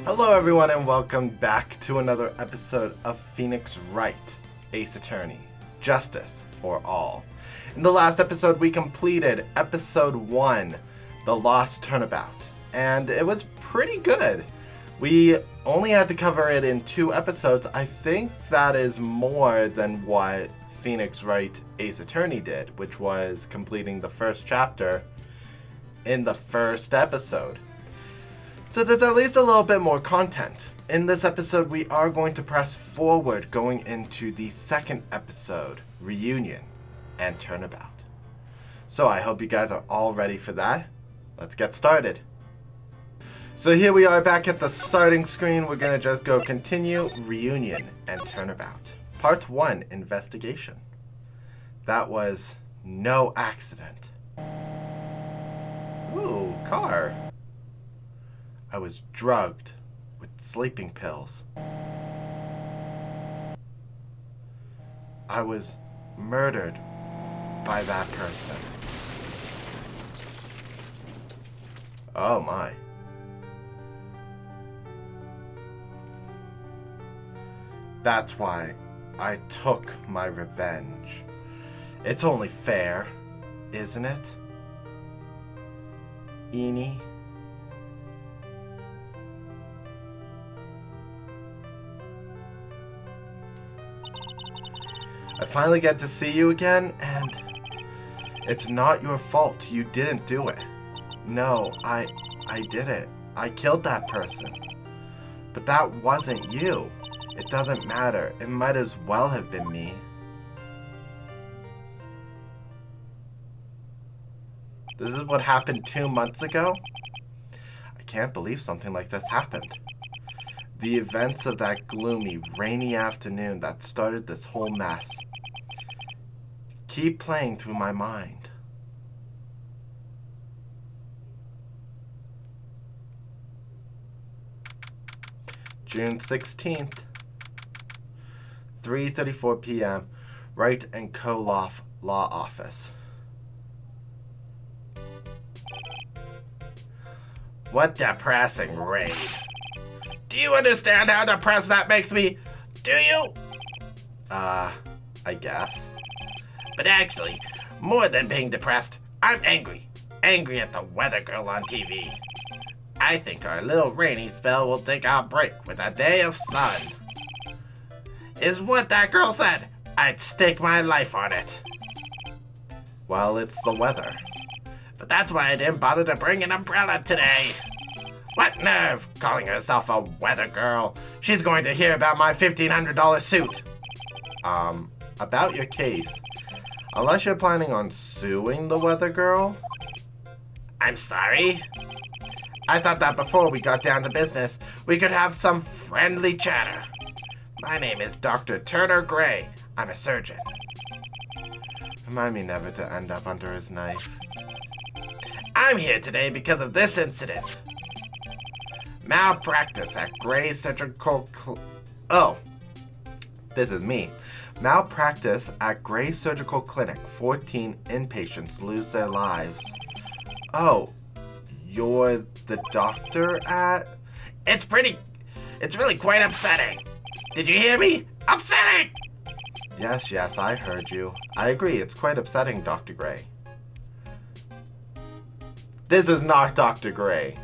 Hello everyone and welcome back to another episode of Phoenix Wright, Ace Attorney, Justice for All. In the last episode we completed episode 1, The Lost Turnabout, and it was pretty good. We only had to cover it in 2 episodes. I think that is more than what Phoenix Wright, Ace Attorney did, which was completing the first chapter in the first episode. So there's at least a little bit more content. In this episode, we are going to press forward going into the second episode, Reunion and Turnabout. So I hope you guys are all ready for that. Let's get started. So here we are back at the starting screen. We're going to just go continue, Reunion and Turnabout. Part 1, Investigation. That was no accident. Ooh, car. I was drugged with sleeping pills. I was murdered by that person. Oh my. That's why I took my revenge. It's only fair, isn't it? Eenie? I finally get to see you again, and it's not your fault. You didn't do it. No, I did it. I killed that person. But that wasn't you. It doesn't matter. It might as well have been me. This is what happened 2 months ago? I can't believe something like this happened. The events of that gloomy, rainy afternoon that started this whole mess keep playing through my mind. June 16th, 3:34 p.m., Wright and Koloff Law Office. What depressing raid. Do you understand how depressed that makes me? Do you? I guess. But actually, more than being depressed, I'm angry. Angry at the weather girl on TV. I think our little rainy spell will take a break with a day of sun. Is what that girl said. I'd stake my life on it. Well, it's the weather. But that's why I didn't bother to bring an umbrella today. What nerve, calling herself a weather girl. She's going to hear about my $1,500 suit. About your case. Unless you're planning on suing the weather girl? I'm sorry? I thought that before we got down to business, we could have some friendly chatter. My name is Dr. Turner Gray. I'm a surgeon. Remind me never to end up under his knife. I'm here today because of this incident. Malpractice at Gray Surgical this is me. Malpractice at Gray Surgical Clinic. 14 inpatients lose their lives. Oh, you're the doctor at? It's really quite upsetting. Did you hear me? Upsetting! Yes, I heard you. I agree, it's quite upsetting, Dr. Gray. This is not Dr. Gray.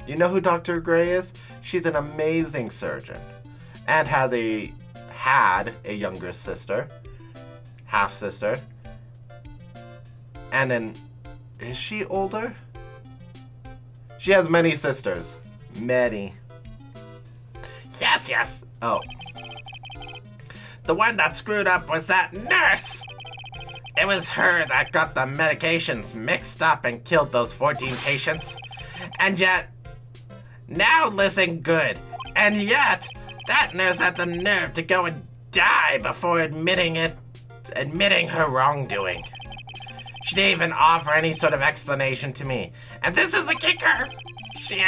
You know who Dr. Gray is? She's an amazing surgeon and had a younger sister, half-sister, and then, is she older? She has many sisters. Many. Yes. Oh. The one that screwed up was that nurse! It was her that got the medications mixed up and killed those 14 patients. And yet, now listen good, and yet, that nurse had the nerve to go and die before admitting her wrongdoing. She didn't even offer any sort of explanation to me. And this is the kicker. She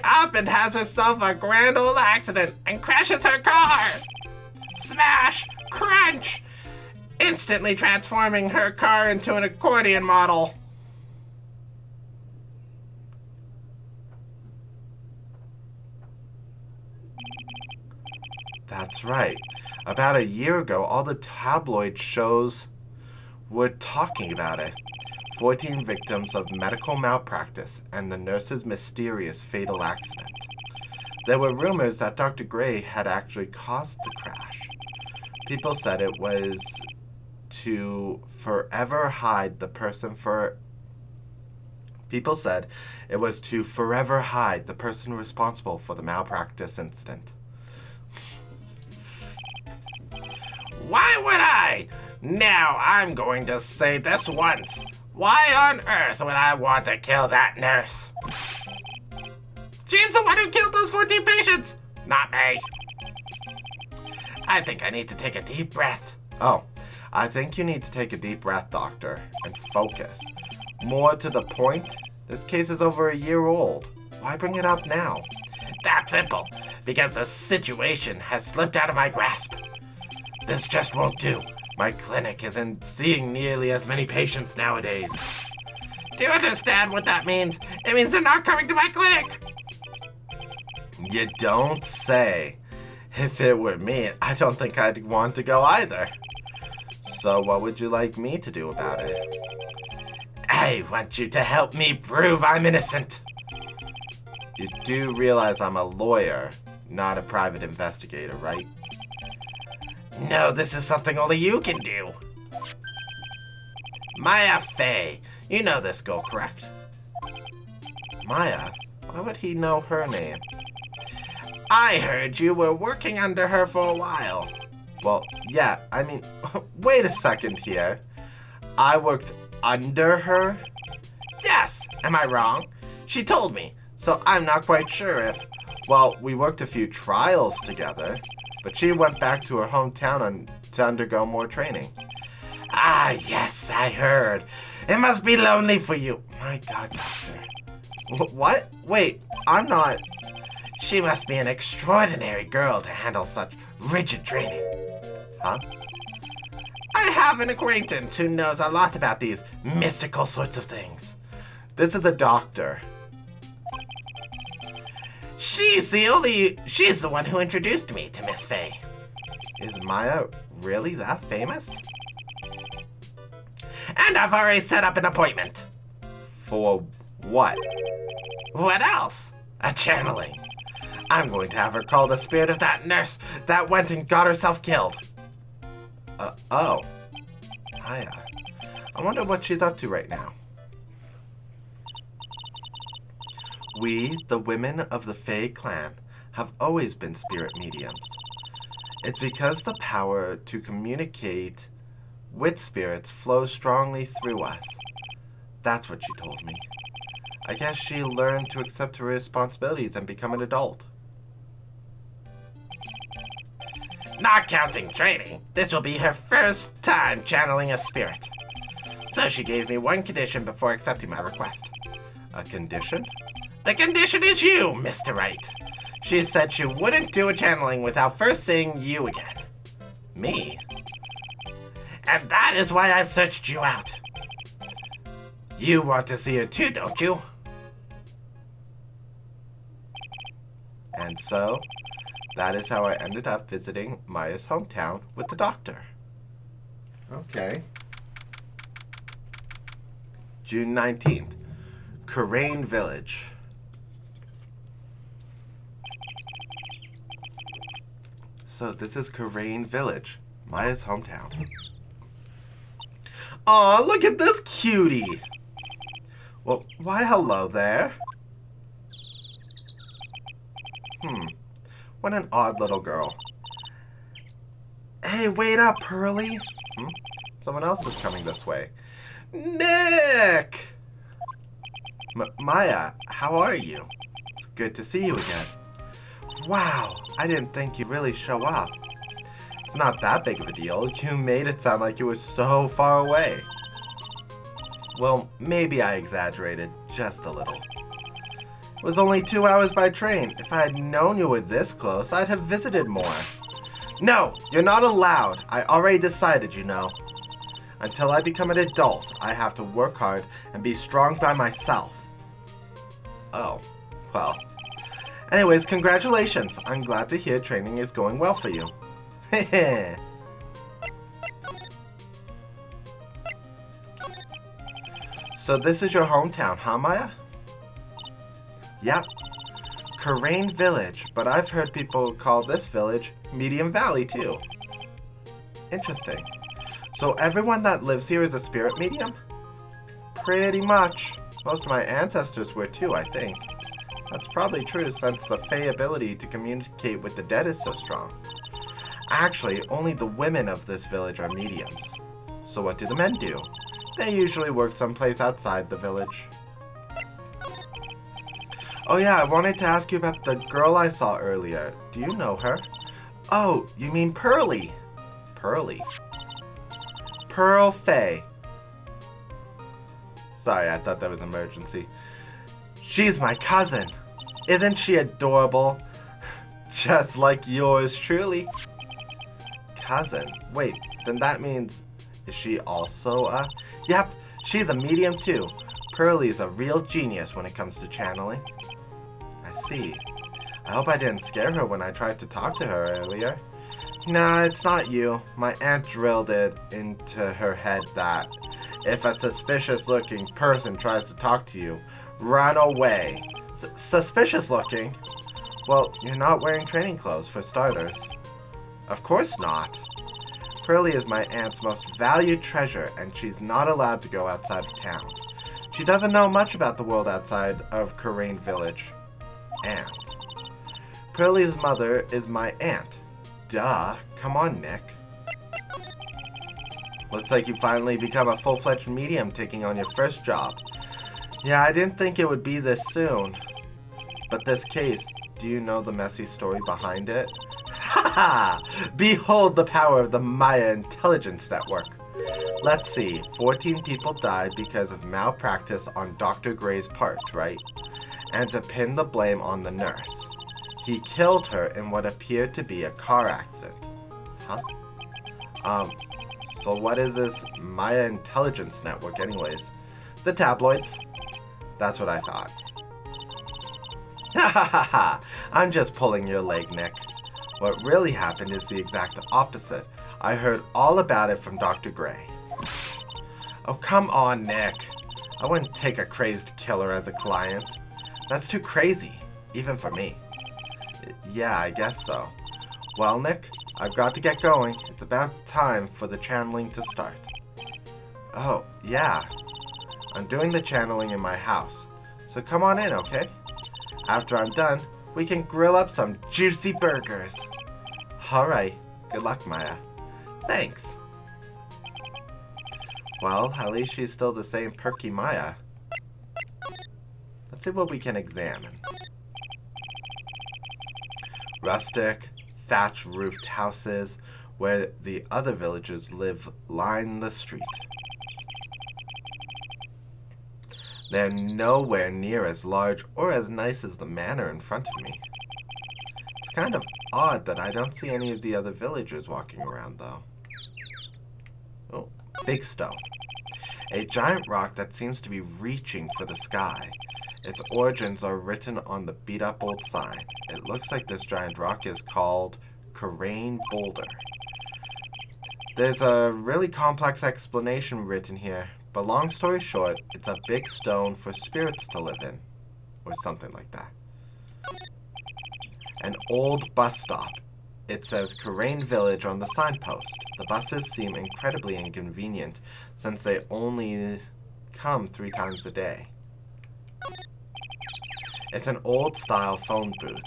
up and has herself a grand old accident and crashes her car. Smash! Crunch! Instantly transforming her car into an accordion model. That's right. About a year ago, all the tabloid shows were talking about it. 14 victims of medical malpractice and the nurse's mysterious fatal accident. There were rumors that Dr. Gray had actually caused the crash. People said it was to forever hide the person responsible for the malpractice incident. Why would I? Now I'm going to say this once. Why on earth would I want to kill that nurse? She's the one who killed those 14 patients, not me. I think I need to take a deep breath. Oh, I think you need to take a deep breath, Doctor, and focus. More to the point, this case is over a year old. Why bring it up now? That's simple, because the situation has slipped out of my grasp. This just won't do. My clinic isn't seeing nearly as many patients nowadays. Do you understand what that means? It means they're not coming to my clinic. You don't say. If it were me, I don't think I'd want to go either. So what would you like me to do about it? I want you to help me prove I'm innocent. You do realize I'm a lawyer, not a private investigator, right? No, this is something only you can do. Maya Fey. You know this girl, correct? Maya? Why would he know her name? I heard you were working under her for a while. Well, yeah, I mean, wait a second here. I worked under her? Yes, am I wrong? She told me, so I'm not quite sure if... Well, we worked a few trials together, but she went back to her hometown to undergo more training. Ah, yes, I heard. It must be lonely for you. My God, Doctor. What? Wait, I'm not... She must be an extraordinary girl to handle such rigid training. Huh? I have an acquaintance who knows a lot about these mystical sorts of things. This is a doctor. She's the one who introduced me to Miss Fey. Is Maya really that famous? And I've already set up an appointment. For what? What else? A channeling. I'm going to have her call the spirit of that nurse that went and got herself killed. Oh. Maya. I wonder what she's up to right now. We, the women of the Fey clan, have always been spirit mediums. It's because the power to communicate with spirits flows strongly through us. That's what she told me. I guess she learned to accept her responsibilities and become an adult. Not counting training, this will be her first time channeling a spirit. So she gave me one condition before accepting my request. A condition? The condition is you, Mr. Wright. She said she wouldn't do a channeling without first seeing you again. Me? And that is why I've searched you out. You want to see her too, don't you? And so, that is how I ended up visiting Maya's hometown with the doctor. Okay. June 19th, Karain Village. So this is Karain Village, Maya's hometown. Aw, look at this cutie! Well, why hello there. What an odd little girl. Hey, wait up, Pearly. Someone else is coming this way. Nick! Maya, how are you? It's good to see you again. Wow, I didn't think you'd really show up. It's not that big of a deal. You made it sound like you were so far away. Well, maybe I exaggerated just a little. It was only 2 hours by train. If I had known you were this close, I'd have visited more. No, you're not allowed. I already decided, you know. Until I become an adult, I have to work hard and be strong by myself. Oh, well, Anyways, congratulations. I'm glad to hear training is going well for you. Heh. So this is your hometown, huh, Maya? Yep. Karain Village, but I've heard people call this village Medium Valley too. Interesting. So everyone that lives here is a spirit medium? Pretty much. Most of my ancestors were too, I think. That's probably true since the Fey ability to communicate with the dead is so strong. Actually, only the women of this village are mediums. So what do the men do? They usually work someplace outside the village. Oh yeah, I wanted to ask you about the girl I saw earlier. Do you know her? Oh, you mean Pearly. Pearly. Pearl Fey. Sorry, I thought that was an emergency. She's my cousin. Isn't she adorable? Just like yours truly. Cousin? Wait, then that means... Is she also a... Yep, she's a medium too. Pearly's a real genius when it comes to channeling. I see. I hope I didn't scare her when I tried to talk to her earlier. Nah, it's not you. My aunt drilled it into her head that if a suspicious-looking person tries to talk to you, run away. Suspicious looking? Well, you're not wearing training clothes, for starters. Of course not. Pearly is my aunt's most valued treasure, and she's not allowed to go outside of town. She doesn't know much about the world outside of Karain Village. Aunt. Pearly's mother is my aunt. Duh. Come on, Nick. Looks like you finally become a full-fledged medium taking on your first job. Yeah, I didn't think it would be this soon. But this case, do you know the messy story behind it? Haha! Behold the power of the Maya Intelligence Network. Let's see, 14 people died because of malpractice on Dr. Gray's part, right? And to pin the blame on the nurse. He killed her in what appeared to be a car accident. Huh? So what is this Maya Intelligence Network anyways? The tabloids. That's what I thought. Ha ha ha ha! I'm just pulling your leg, Nick. What really happened is the exact opposite. I heard all about it from Dr. Gray. Oh, come on, Nick. I wouldn't take a crazed killer as a client. That's too crazy, even for me. Yeah, I guess so. Well, Nick, I've got to get going. It's about time for the channeling to start. Oh, yeah. I'm doing the channeling in my house. So come on in, okay? After I'm done, we can grill up some juicy burgers. Alright. Good luck, Maya. Thanks. Well, at least she's still the same perky Maya. Let's see what we can examine. Rustic, thatch-roofed houses where the other villagers live line the street. They're nowhere near as large or as nice as the manor in front of me. It's kind of odd that I don't see any of the other villagers walking around, though. Oh, big stone. A giant rock that seems to be reaching for the sky. Its origins are written on the beat-up old sign. It looks like this giant rock is called Karain Boulder. There's a really complex explanation written here, but long story short, it's a big stone for spirits to live in, or something like that. An old bus stop. It says Karain Village on the signpost. The buses seem incredibly inconvenient since they only come 3 times a day. It's an old-style phone booth.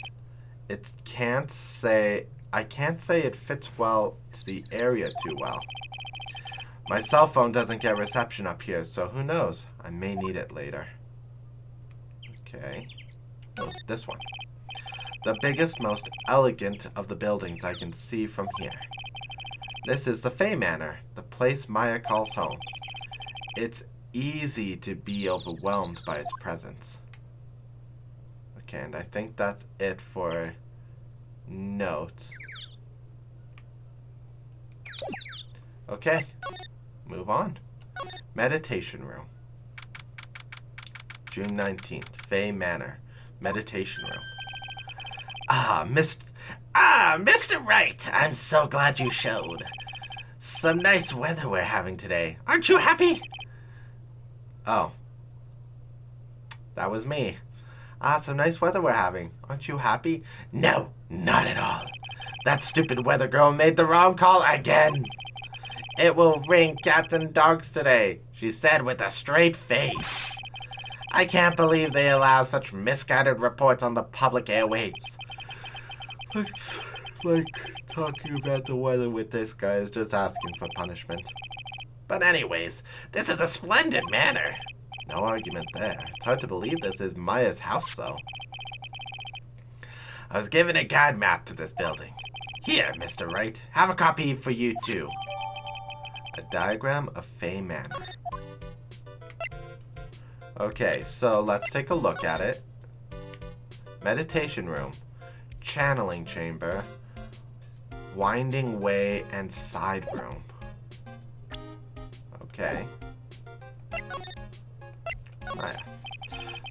I can't say it fits well to the area too well. My cell phone doesn't get reception up here, so who knows? I may need it later. Okay. Oh, this one. The biggest, most elegant of the buildings I can see from here. This is the Fey Manor, the place Maya calls home. It's easy to be overwhelmed by its presence. Okay, and I think that's it for notes. Okay, move on. Meditation room. June 19th, Fey Manor, meditation room. Mr. Wright, I'm so glad you showed. Some nice weather we're having today. Aren't you happy? Oh. That was me. Some nice weather we're having. Aren't you happy? No, not at all. That stupid weather girl made the wrong call again. It will rain cats and dogs today, she said with a straight face. I can't believe they allow such misguided reports on the public airwaves. Looks like talking about the weather with this guy is just asking for punishment. But anyways, this is a splendid manor. No argument there. It's hard to believe this is Maya's house, though. I was given a guide map to this building. Here, Mr. Wright, have a copy for you too. A diagram of Fey Manor. Okay, so let's take a look at it. Meditation room, channeling chamber, winding way, and side room. Okay. Maya.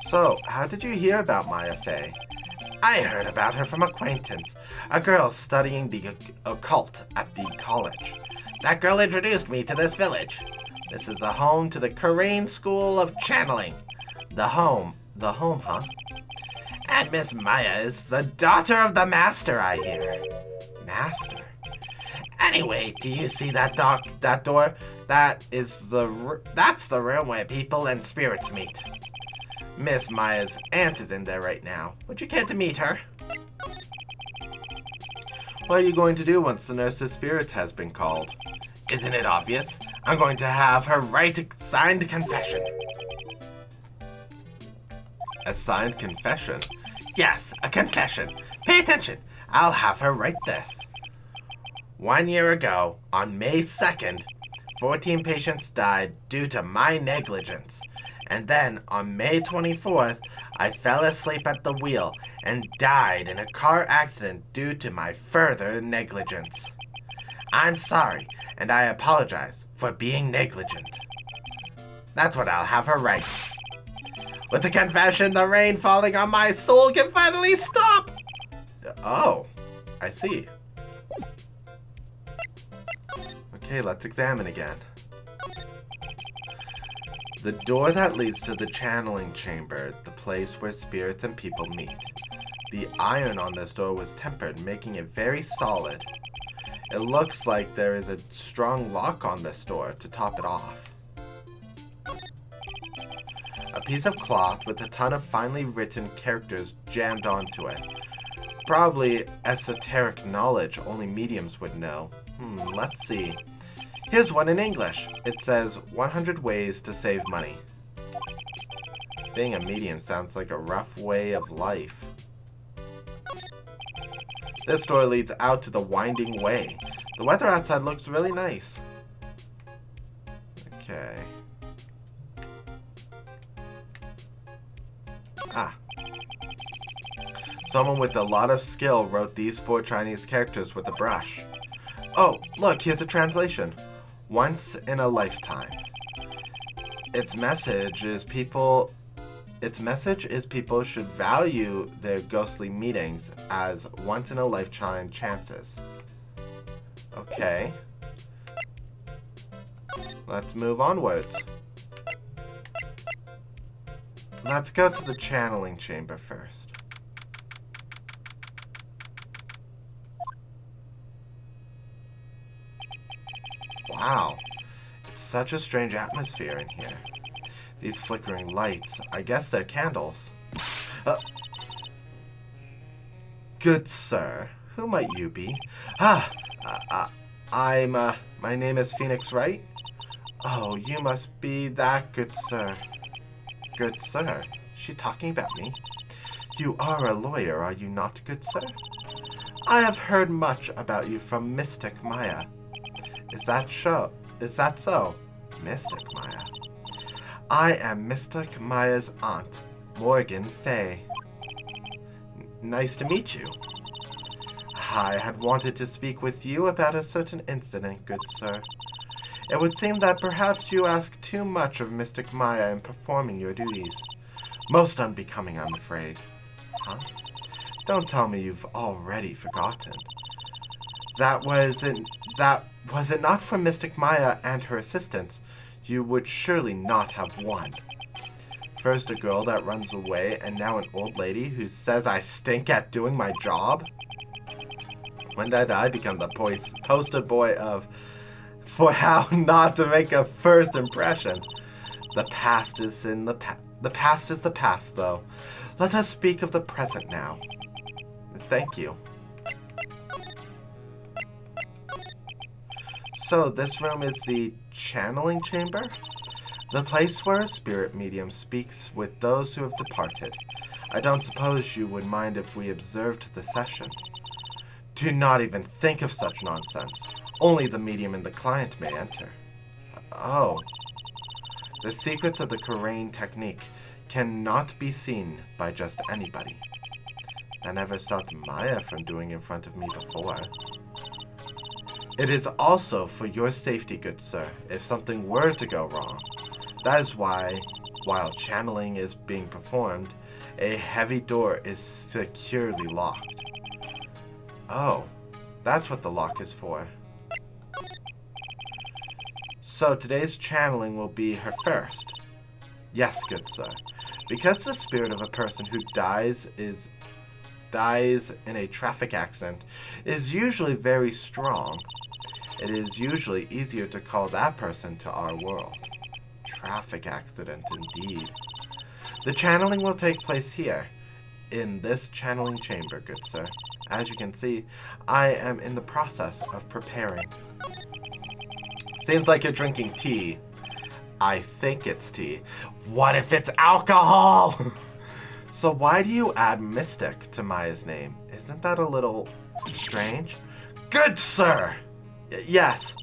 So, how did you hear about Maya Fey? I heard about her from acquaintance, a girl studying the occult at the college. That girl introduced me to this village. This is the home to the Korean School of Channeling. The home, huh? And Miss Maya is the daughter of the master, I hear. Master? Anyway, do you see that door? That's the room where people and spirits meet. Miss Maya's aunt is in there right now. Would you care to meet her? What are you going to do once the nurse's spirit has been called? Isn't it obvious? I'm going to have her write a signed confession. A signed confession? Yes, a confession. Pay attention. I'll have her write this. 1 year ago, on May 2nd, 14 patients died due to my negligence. And then, on May 24th, I fell asleep at the wheel and died in a car accident due to my further negligence. I'm sorry, and I apologize for being negligent. That's what I'll have her write. With the confession, the rain falling on my soul can finally stop! Oh, I see. Okay, let's examine again. The door that leads to the channeling chamber, the place where spirits and people meet. The iron on this door was tempered, making it very solid. It looks like there is a strong lock on this door to top it off. A piece of cloth with a ton of finely written characters jammed onto it. Probably esoteric knowledge only mediums would know. Let's see. Here's one in English. It says 100 ways to save money. Being a medium sounds like a rough way of life. This door leads out to the winding way. The weather outside looks really nice. Okay. Someone with a lot of skill wrote these 4 Chinese characters with a brush. Oh, look, here's a translation. Once in a lifetime. Its message is people should value their ghostly meetings as once in a lifetime chances. Okay. Let's move onwards. Let's go to the channeling chamber first. Wow, it's such a strange atmosphere in here. These flickering lights, I guess they're candles. Good sir, who might you be? My name is Phoenix Wright. Oh, you must be that good sir. Good sir? Is she talking about me? You are a lawyer, are you not, good sir? I have heard much about you from Mystic Maya. Is that so? Mystic Maya. I am Mystic Maya's aunt, Morgan Fey. Nice to meet you. I had wanted to speak with you about a certain incident, good sir. It would seem that perhaps you ask too much of Mystic Maya in performing your duties. Most unbecoming, I'm afraid. Huh? Don't tell me you've already forgotten. Was it not for Mystic Maya and her assistants, you would surely not have won. First a girl that runs away, and now an old lady who says I stink at doing my job? When did I become the poster boy for how not to make a first impression? The past is the past, though. Let us speak of the present now. Thank you. So, this room is the channeling chamber? The place where a spirit medium speaks with those who have departed. I don't suppose you would mind if we observed the session. Do not even think of such nonsense. Only the medium and the client may enter. Oh. The secrets of the Kurain technique cannot be seen by just anybody. That never stopped Maya from doing in front of me before. It is also for your safety, good sir, if something were to go wrong. That is why, while channeling is being performed, a heavy door is securely locked. Oh, that's what the lock is for. So today's channeling will be her first. Yes, good sir. Because the spirit of a person who dies in a traffic accident is usually very strong, it is usually easier to call that person to our world. Traffic accident, indeed. The channeling will take place here, in this channeling chamber, good sir. As you can see, I am in the process of preparing. Seems like you're drinking tea. I think it's tea. What if it's alcohol? So why do you add Mystic to Maya's name? Isn't that a little strange? Good sir! Yes.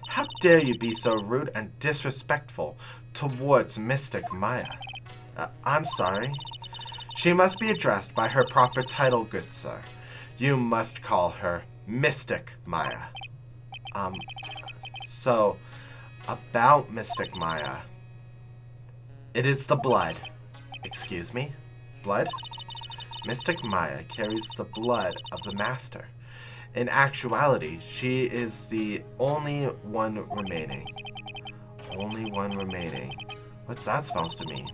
How dare you be so rude and disrespectful towards Mystic Maya? I'm sorry. She must be addressed by her proper title, good sir. You must call her Mystic Maya. So, about Mystic Maya. It is the blood. Excuse me? Blood? Mystic Maya carries the blood of the Master. In actuality, she is the only one remaining. Only one remaining. What's that supposed to mean?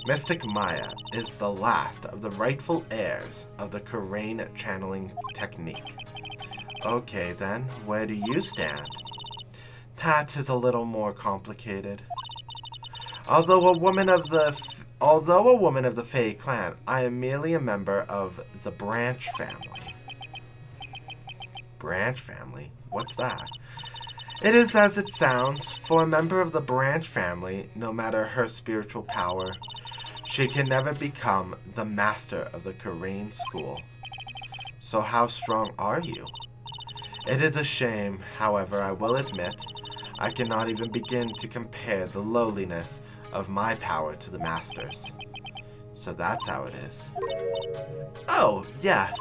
Mystic Maya is the last of the rightful heirs of the Kurain channeling technique. Okay then, where do you stand? That is a little more complicated. Although a woman of the Fey clan, I am merely a member of the Branch family. Branch family? What's that? It is as it sounds. For a member of the Branch family, no matter her spiritual power, she can never become the master of the Kurain school. So how strong are you? It is a shame, however, I will admit, I cannot even begin to compare the lowliness of my power to the master's. So that's how it is. Oh, yes.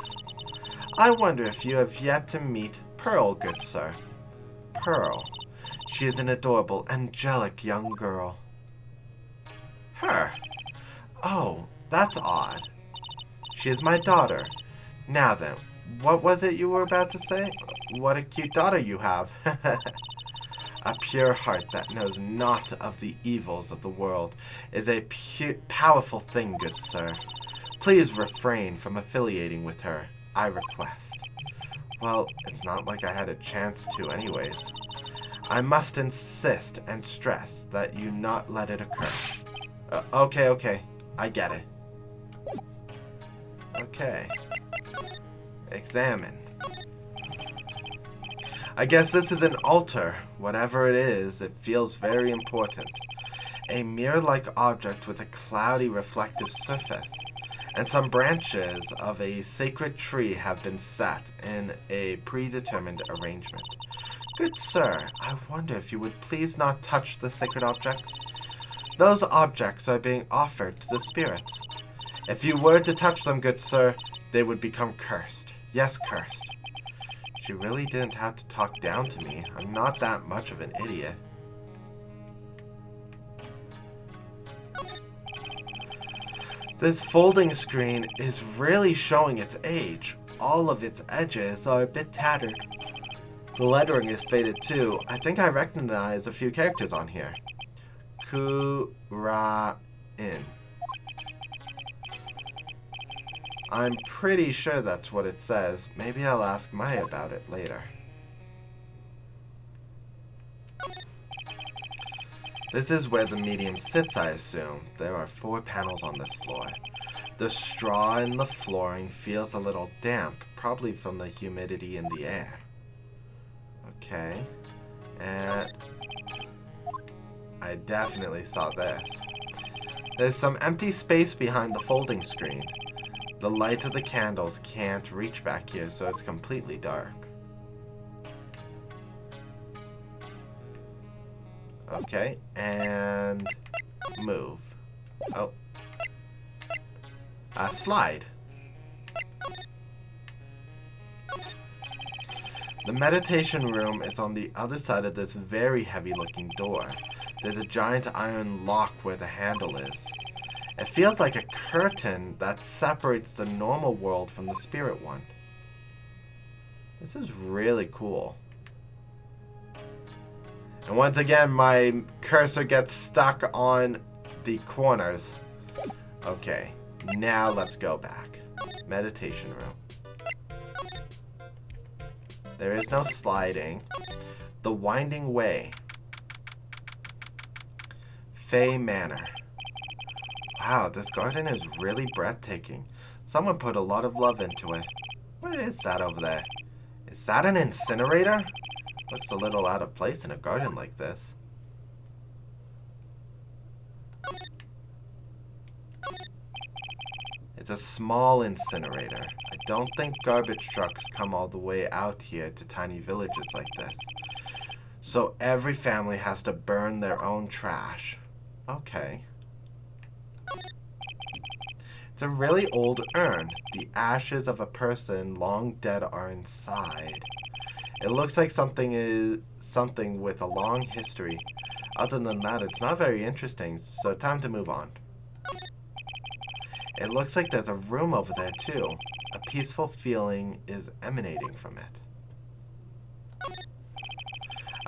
I wonder if you have yet to meet Pearl, good sir. Pearl. She is an adorable, angelic young girl. Her? Oh, that's odd. She is my daughter. Now then, what was it you were about to say? What a cute daughter you have. A pure heart that knows not of the evils of the world is a powerful thing, good sir. Please refrain from affiliating with her, I request. Well, it's not like I had a chance to anyways. I must insist and stress that you not let it occur. Okay, I get it. Okay. Examine. I guess this is an altar. Whatever it is, it feels very important. A mirror-like object with a cloudy reflective surface. And some branches of a sacred tree have been set in a predetermined arrangement. Good sir, I wonder if you would please not touch the sacred objects? Those objects are being offered to the spirits. If you were to touch them, good sir, they would become cursed. Yes, cursed. She really didn't have to talk down to me. I'm not that much of an idiot. This folding screen is really showing its age. All of its edges are a bit tattered. The lettering is faded too. I think I recognize a few characters on here. Ku-ra-in. I'm pretty sure that's what it says. Maybe I'll ask Maya about it later. This is where the medium sits, I assume. There are 4 panels on this floor. The straw in the flooring feels a little damp, probably from the humidity in the air. Okay. And I definitely saw this. There's some empty space behind the folding screen. The light of the candles can't reach back here, so it's completely dark. Okay, and move. Oh. Slide. The meditation room is on the other side of this very heavy-looking door. There's a giant iron lock where the handle is. It feels like a curtain that separates the normal world from the spirit one. This is really cool. And once again, my cursor gets stuck on the corners. Okay, now let's go back. Meditation room. There is no sliding. The winding way. Fey Manor. Wow, this garden is really breathtaking. Someone put a lot of love into it. What is that over there? Is that an incinerator? Looks a little out of place in a garden like this. It's a small incinerator. I don't think garbage trucks come all the way out here to tiny villages like this. So every family has to burn their own trash. Okay. It's a really old urn. The ashes of a person long dead are inside. It looks like something with a long history. Other than that, it's not very interesting, so time to move on. It looks like there's a room over there too. A peaceful feeling is emanating from it.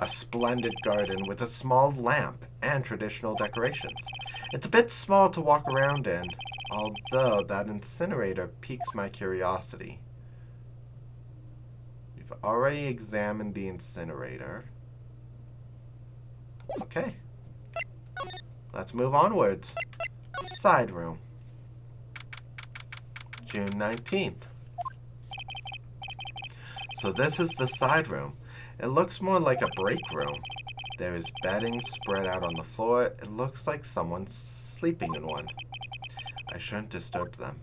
A splendid garden with a small lamp and traditional decorations. It's a bit small to walk around in, although that incinerator piques my curiosity. We've already examined the incinerator. Okay. Let's move onwards. Side room. June 19th. So this is the side room. It looks more like a break room. There is bedding spread out on the floor. It looks like someone's sleeping in one. I shouldn't disturb them.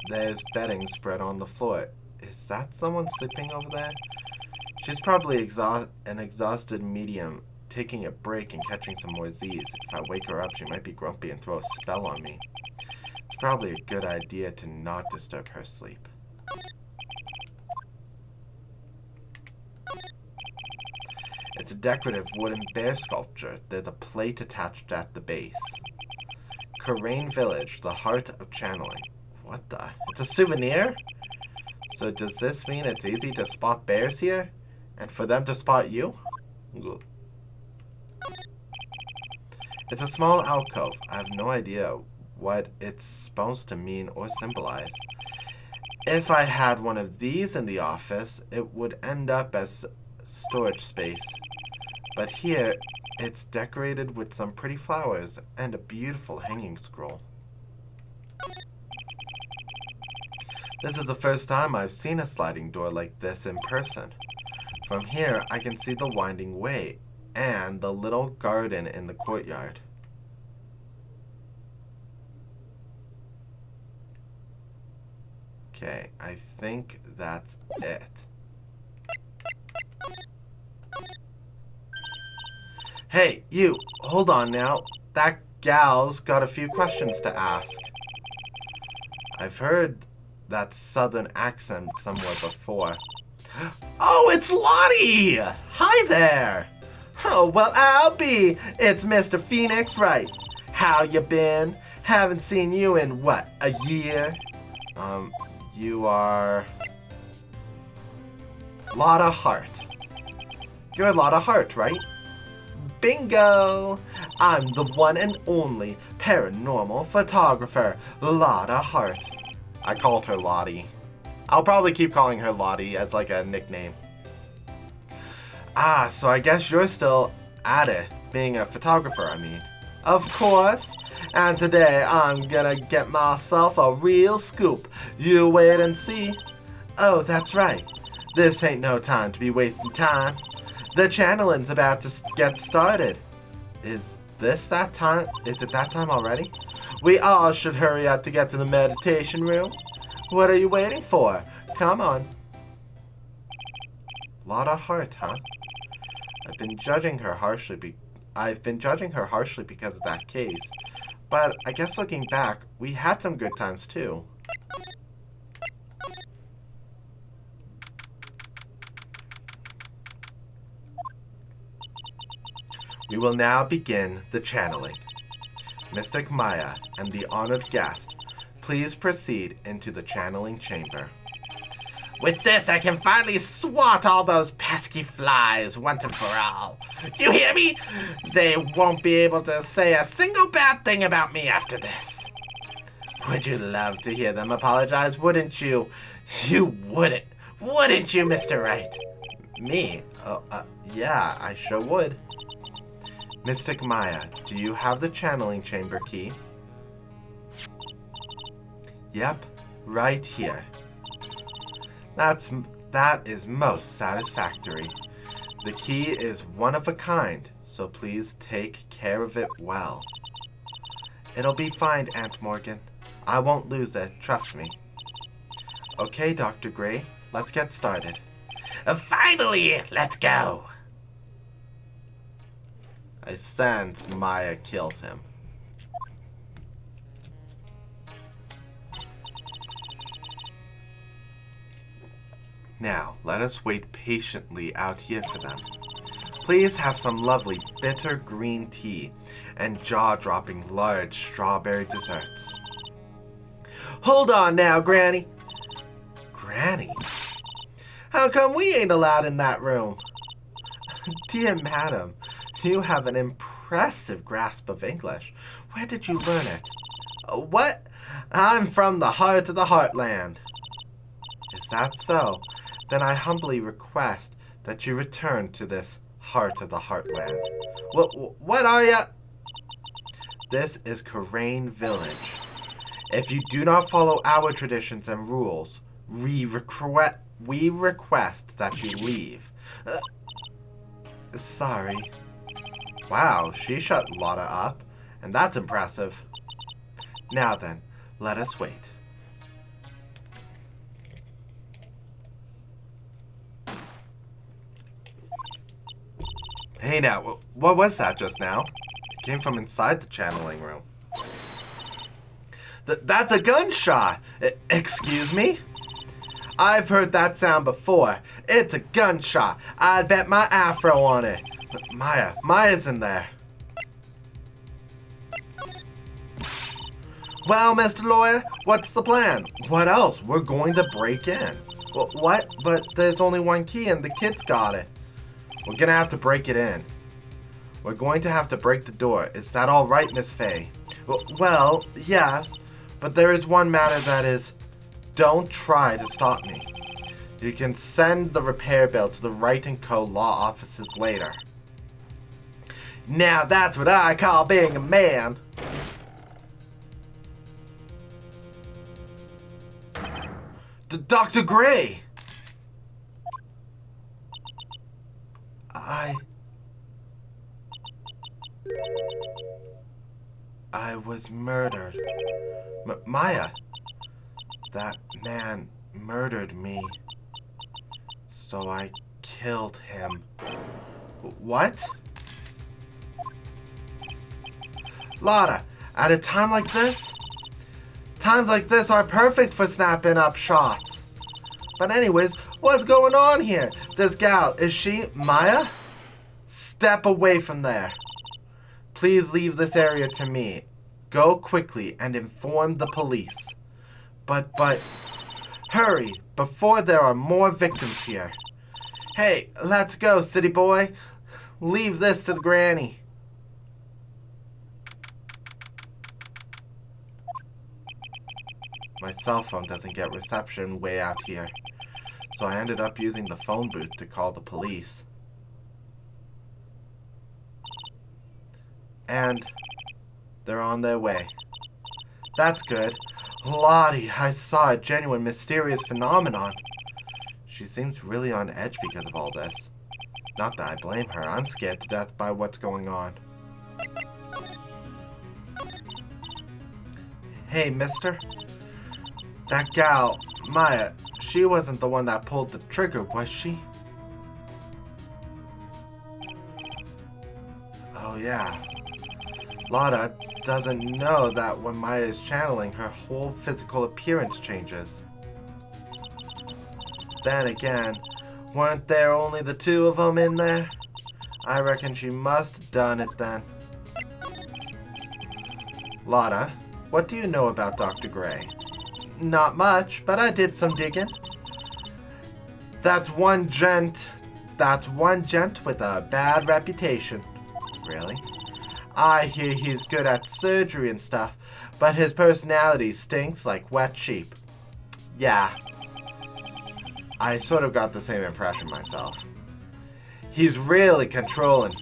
There's bedding spread on the floor. Is that someone sleeping over there? She's probably an exhausted medium, taking a break and catching some more Z's. If I wake her up, she might be grumpy and throw a spell on me. It's probably a good idea to not disturb her sleep. It's a decorative wooden bear sculpture. There's a plate attached at the base. Karain Village, the heart of channeling. What the? It's a souvenir? So does this mean it's easy to spot bears here? And for them to spot you? Ooh. It's a small alcove. I have no idea what it's supposed to mean or symbolize. If I had one of these in the office, it would end up as storage space. But here, it's decorated with some pretty flowers and a beautiful hanging scroll. This is the first time I've seen a sliding door like this in person. From here, I can see the winding way and the little garden in the courtyard. Okay, I think that's it. Hey, you, hold on now. That gal's got a few questions to ask. I've heard that southern accent somewhere before. Oh, it's Lottie! Hi there! Oh, well, I'll be. It's Mr. Phoenix Wright. How you been? Haven't seen you in, what, a year? You are... Lotta Hart. You're Lotta Hart, right? Bingo! I'm the one and only paranormal photographer, Lotta Hart. I called her Lottie. I'll probably keep calling her Lottie as like a nickname. Ah, so I guess you're still at it, being a photographer, I mean. Of course. And today I'm gonna get myself a real scoop. You wait and see. Oh, that's right. This ain't no time to be wasting time. The channeling's about to get started. Is this that time? Is it that time already? We all should hurry up to get to the meditation room. What are you waiting for? Come on. Lotta Hart, huh? I've been judging her harshly because of that case. But I guess looking back, we had some good times too. We will now begin the channeling. Mystic Maya and the honored guest, please proceed into the channeling chamber. With this, I can finally swat all those pesky flies once and for all. You hear me? They won't be able to say a single bad thing about me after this. Would you love to hear them apologize, wouldn't you? You wouldn't. Wouldn't you, Mr. Wright? Me? Yeah, I sure would. Mystic Maya, do you have the channeling chamber key? Yep, right here. That is most satisfactory. The key is one of a kind, so please take care of it well. It'll be fine, Aunt Morgan. I won't lose it, trust me. Okay, Dr. Gray, let's get started. Finally, let's go. I sense Maya kills him. Now, let us wait patiently out here for them. Please have some lovely bitter green tea and jaw-dropping large strawberry desserts. Hold on now, Granny. Granny? How come we ain't allowed in that room? Dear madam, you have an impressive grasp of English. Where did you learn it? What? I'm from the heart of the heartland. Is that so? Then I humbly request that you return to this heart of the heartland. What are ya? This is Karain Village. If you do not follow our traditions and rules, we request that you leave. Sorry. Wow, she shut Lotta up, and that's impressive. Now then, let us wait. Hey now, what was that just now? It came from inside the channeling room. That's a gunshot! Excuse me? I've heard that sound before. It's a gunshot. I'd bet my afro on it. Maya's in there. Well, Mr. Lawyer, what's the plan? What else? We're going to break in. What? But there's only one key and the kid's got it. We're gonna have to break it in. We're going to have to break the door. Is that all right, Miss Fey? Well, yes, but there is one matter that is, don't try to stop me. You can send the repair bill to the Wright & Co. law offices later. Now that's what I call being a man. Dr. Gray! I was murdered. Maya, that man murdered me. So I killed him. What? Lotta, at a time like this? Times like this are perfect for snapping up shots. But anyways, what's going on here? This gal, is she Maya? Step away from there. Please leave this area to me. Go quickly and inform the police. But, hurry, before there are more victims here. Hey, let's go, city boy. Leave this to the granny. My cell phone doesn't get reception way out here, so I ended up using the phone booth to call the police. And they're on their way. That's good. Lottie, I saw a genuine mysterious phenomenon. She seems really on edge because of all this. Not that I blame her. I'm scared to death by what's going on. Hey, mister. That gal, Maya, she wasn't the one that pulled the trigger, was she? Oh, yeah. Lotta doesn't know that when Maya is channeling, her whole physical appearance changes. Then again, weren't there only the two of them in there? I reckon she must have done it then. Lotta, what do you know about Dr. Gray? Not much, but I did some digging. That's one gent with a bad reputation. Really? I hear he's good at surgery and stuff, but his personality stinks like wet sheep. Yeah. I sort of got the same impression myself. He's really controlling.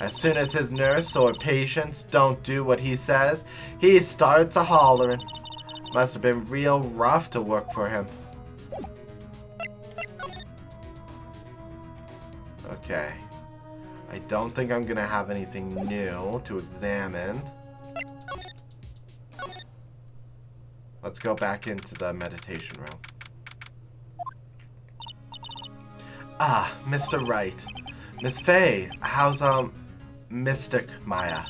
As soon as his nurse or patients don't do what he says, he starts a hollering. Must have been real rough to work for him. Okay. I don't think I'm gonna have anything new to examine. Let's go back into the meditation room. Ah, Mr. Wright. Miss Fey, how's, Mystic Maya?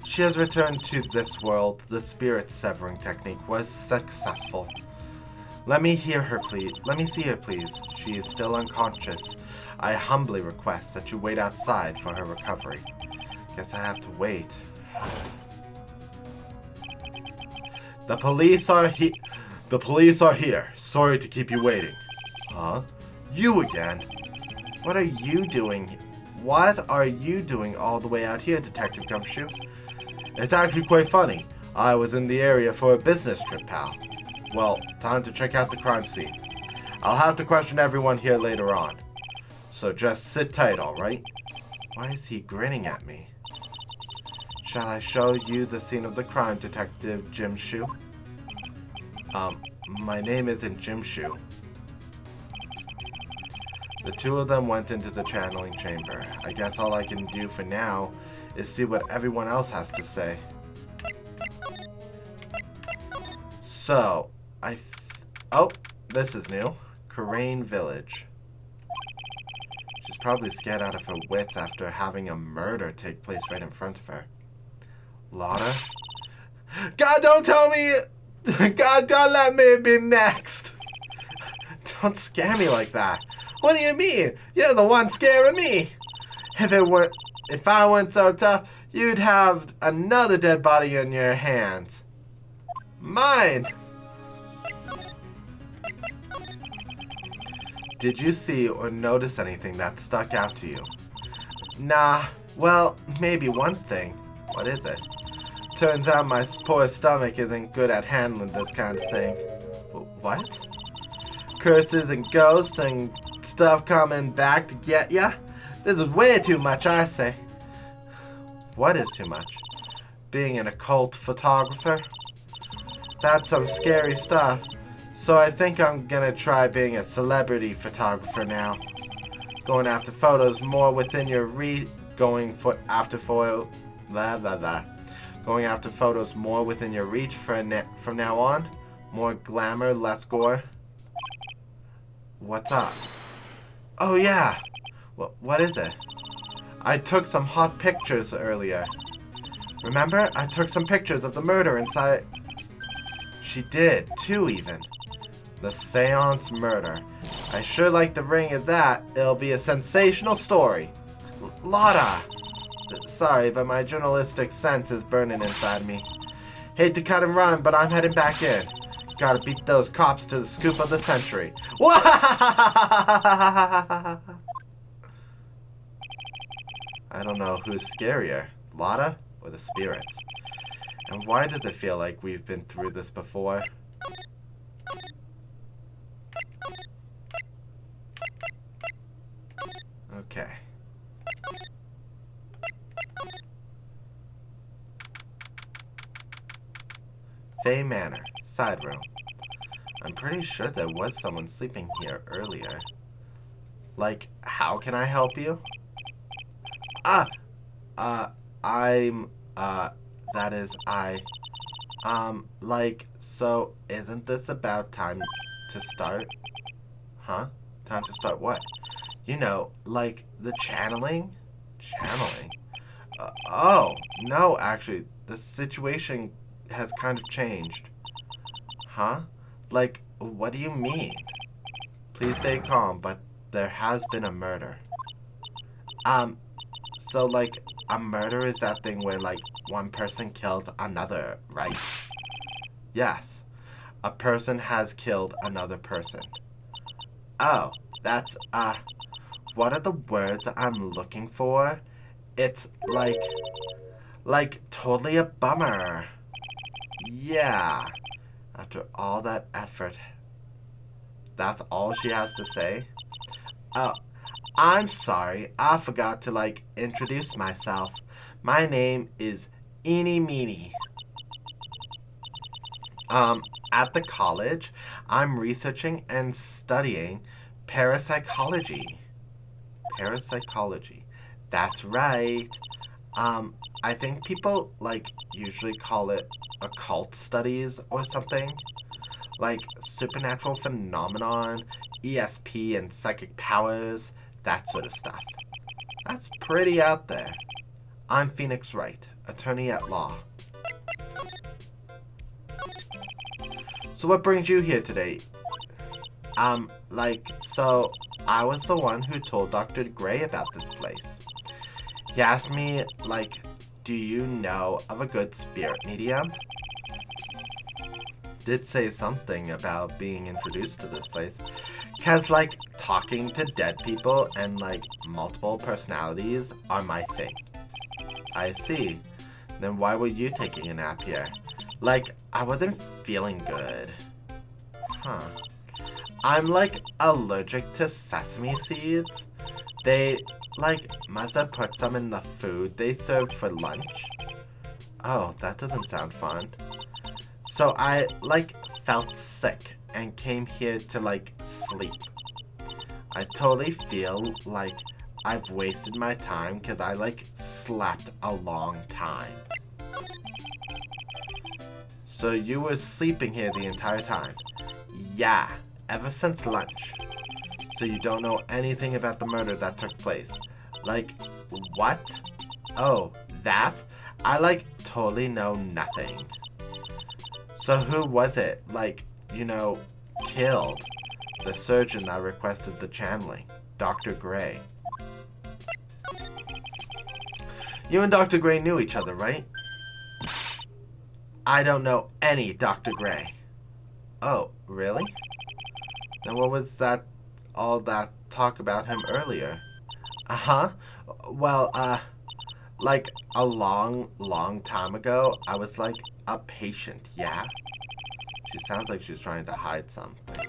She has returned to this world. The spirit severing technique was successful. Let me hear her, please. Let me see her, please. She is still unconscious. I humbly request that you wait outside for her recovery. Guess I have to wait. The police are here. Sorry to keep you waiting. Huh? You again? What are you doing? What are you doing all the way out here, Detective Gumshoe? It's actually quite funny. I was in the area for a business trip, pal. Well, time to check out the crime scene. I'll have to question everyone here later on. So just sit tight, alright? Why is he grinning at me? Shall I show you the scene of the crime, Detective Jim Shoe? My name isn't Jim Shoe. The two of them went into the channeling chamber. I guess all I can do for now is see what everyone else has to say. So, oh, this is new. Coraine Village. She's probably scared out of her wits after having a murder take place right in front of her. Lotta? God, don't tell me! God, don't let me be next! Don't scare me like that. What do you mean? You're the one scaring me. If I weren't so tough, you'd have another dead body in your hands. Mine! Did you see or notice anything that stuck out to you? Nah, well, maybe one thing. What is it? Turns out my poor stomach isn't good at handling this kind of thing. What? Curses and ghosts and stuff coming back to get ya? This is way too much, I say. What is too much? Being an occult photographer? That's some scary stuff. So I think I'm gonna try being a celebrity photographer now. Going after photos more within your Going after photos more within your reach from now on. More glamour, less gore. What's up? Oh yeah. What is it? I took some hot pictures earlier. Remember? I took some pictures of the murder inside. She did, 2 even. The Seance murder. I sure like the ring of that. It'll be a sensational story. Lotta! Sorry, but my journalistic sense is burning inside me. Hate to cut and run, but I'm heading back in. Gotta beat those cops to the scoop of the century. I don't know who's scarier, Lotta or the spirits. And why does it feel like we've been through this before? Okay. Fey Manor, side room. I'm pretty sure there was someone sleeping here earlier. Like, how can I help you? That is, so isn't this about time to start? Huh? Time to start what? You know, like the channeling? Channeling? Oh, no, actually, the situation has kind of changed. Huh? Like, what do you mean? Please stay calm, but there has been a murder. So, like, a murder is that thing where, like, one person killed another, right? Yes. A person has killed another person. Oh, that's, what are the words I'm looking for? It's, like, totally a bummer. Yeah. After all that effort. That's all she has to say? Oh, I'm sorry. I forgot to, like, introduce myself. My name is Eeny Meeny. At the college, I'm researching and studying parapsychology. Parapsychology. That's right. I think people, like, usually call it occult studies or something. Like, supernatural phenomenon, ESP and psychic powers, that sort of stuff. That's pretty out there. I'm Phoenix Wright, attorney at law. So what brings you here today? So I was the one who told Dr. Gray about this place. He asked me, like, do you know of a good spirit medium? Did say something about being introduced to this place. 'Cause, like, talking to dead people and, like, multiple personalities are my thing. I see. Then why were you taking a nap here? Like, I wasn't feeling good. Huh. I'm, like, allergic to sesame seeds. They, like, must have put some in the food they served for lunch. Oh, that doesn't sound fun. So I, like, felt sick and came here to, like, sleep. I totally feel like I've wasted my time because I, like, slept a long time. So you were sleeping here the entire time? Yeah, ever since lunch. So you don't know anything about the murder that took place? Like, what? Oh, that? I, like, totally know nothing. So who was it, like, you know, killed? The surgeon that requested the channeling, Dr. Gray. You and Dr. Gray knew each other, right? I don't know any Dr. Gray. Oh, really? Then what was that, all that talk about him earlier? Uh-huh. Well, like a long time ago, I was like a patient, yeah? She sounds like she's trying to hide something.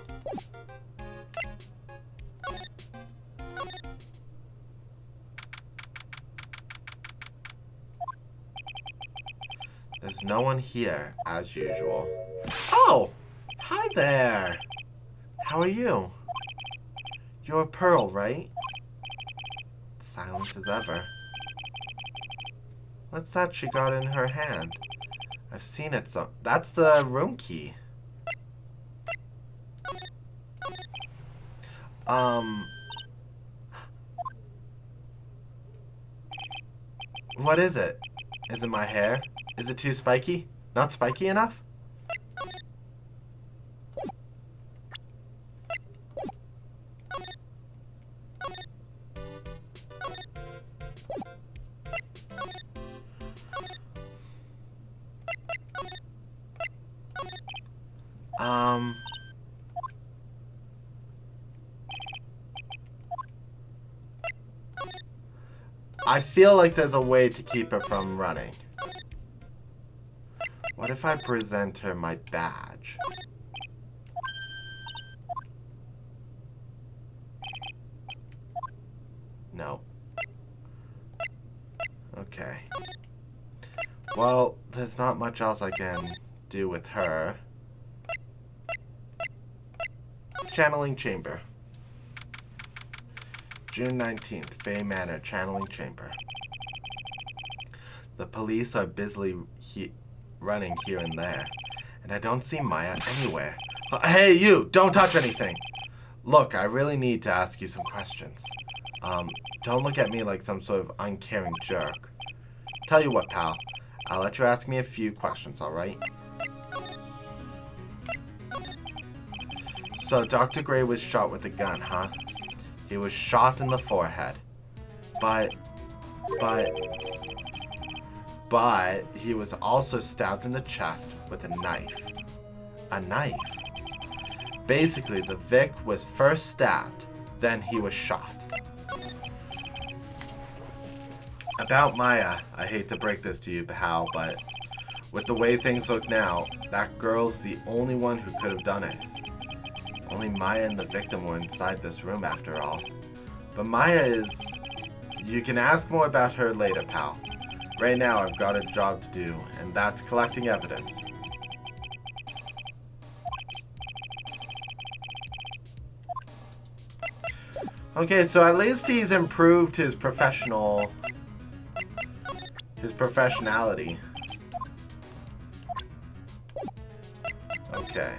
There's no one here, as usual. Oh! Hi there! How are you? You're Pearl, right? Silent as ever. What's that she got in her hand? I've seen it so... That's the room key. What is it? Is it my hair? Is it too spiky? Not spiky enough? I feel like there's a way to keep her from running. What if I present her my badge? No. Okay. Well, there's not much else I can do with her. Channeling chamber. June 19th, Fey Manor, channeling chamber. The police are busily running here and there, and I don't see Maya anywhere. Hey, you! Don't touch anything! Look, I really need to ask you some questions. Don't look at me like some sort of uncaring jerk. Tell you what, pal. I'll let you ask me a few questions, alright? So, Dr. Gray was shot with a gun, huh? He was shot in the forehead. But he was also stabbed in the chest with a knife. A knife? Basically, the Vic was first stabbed, then he was shot. About Maya, I hate to break this to you, pal, but with the way things look now, that girl's the only one who could have done it. Only Maya and the victim were inside this room after all. But Maya is... You can ask more about her later, pal. Right now, I've got a job to do, and that's collecting evidence. Okay, so at least he's improved his professionality. Okay.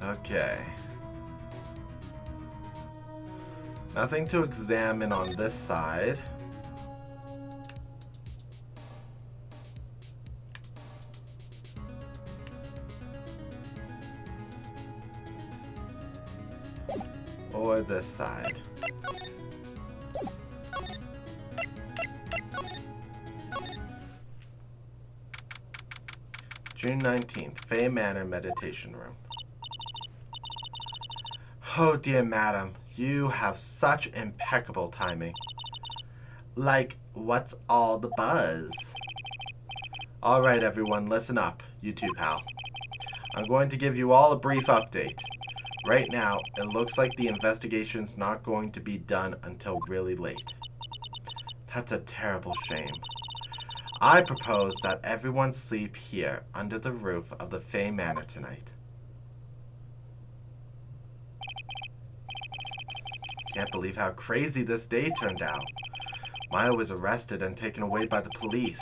Okay. Nothing to examine on this side. Or this side. June 19th, Fey Manor Meditation Room. Oh dear madam, you have such impeccable timing. Like, what's all the buzz? Alright everyone, listen up, you two pal. I'm going to give you all a brief update. Right now, it looks like the investigation's not going to be done until really late. That's a terrible shame. I propose that everyone sleep here under the roof of the Fey Manor tonight. Can't believe how crazy this day turned out. Maya was arrested and taken away by the police,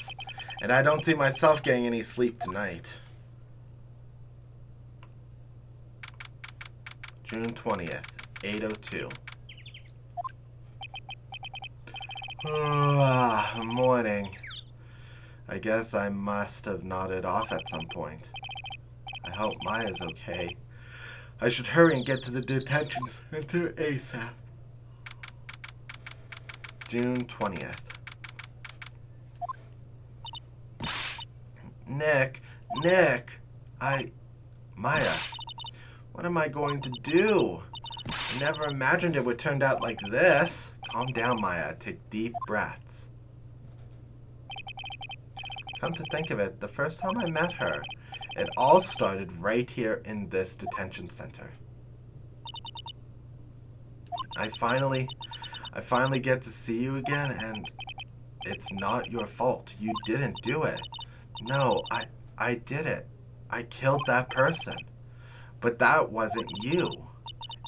and I don't see myself getting any sleep tonight. June 20th, 8:02. Morning. I guess I must have nodded off at some point. I hope Maya's okay. I should hurry and get to the detention center ASAP. June 20th. Nick, Maya, what am I going to do? I never imagined it would turn out like this. Calm down, Maya. Take deep breaths. Come to think of it, the first time I met her, it all started right here in this detention center. I finally get to see you again, and it's not your fault. You didn't do it. No, I did it. I killed that person. But that wasn't you.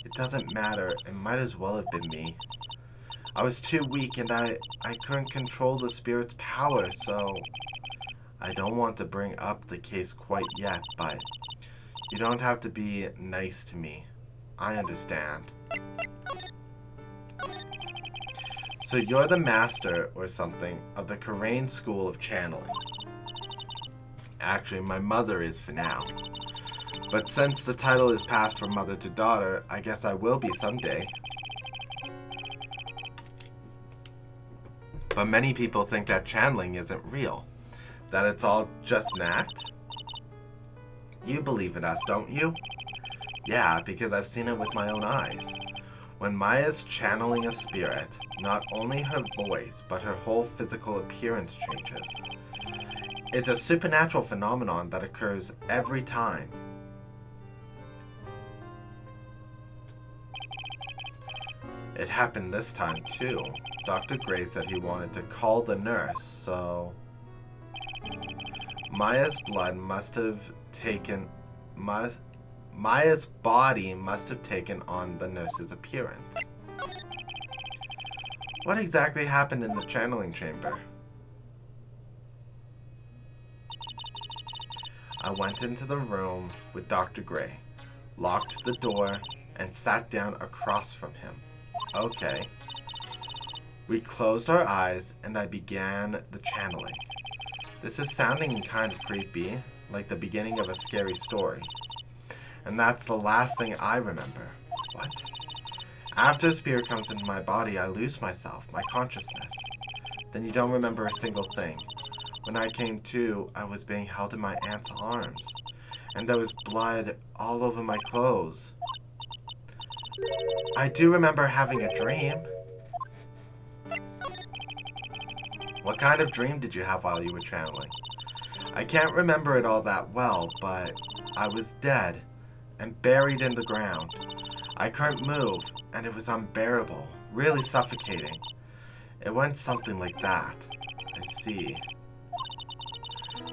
It doesn't matter. It might as well have been me. I was too weak, and I couldn't control the spirit's power, so... I don't want to bring up the case quite yet, but you don't have to be nice to me. I understand. So you're the master, or something, of the Karain School of Channeling. Actually, my mother is for now. But since the title is passed from mother to daughter, I guess I will be someday. But many people think that channeling isn't real, that it's all just an act. You believe in us, don't you? Yeah, because I've seen it with my own eyes. When Maya's channeling a spirit, not only her voice, but her whole physical appearance changes. It's a supernatural phenomenon that occurs every time. It happened this time too. Dr. Gray said he wanted to call the nurse, so... Maya's blood must have taken... Maya's body must have taken on the nurse's appearance. What exactly happened in the channeling chamber? I went into the room with Dr. Gray, locked the door, and sat down across from him. Okay. We closed our eyes, and I began the channeling. This is sounding kind of creepy, like the beginning of a scary story. And that's the last thing I remember. What? After a spirit comes into my body, I lose myself, my consciousness. Then you don't remember a single thing. When I came to, I was being held in my aunt's arms, and there was blood all over my clothes. I do remember having a dream. What kind of dream did you have while you were channeling? I can't remember it all that well, but I was dead and buried in the ground. I couldn't move, and it was unbearable, really suffocating. It went something like that. I see.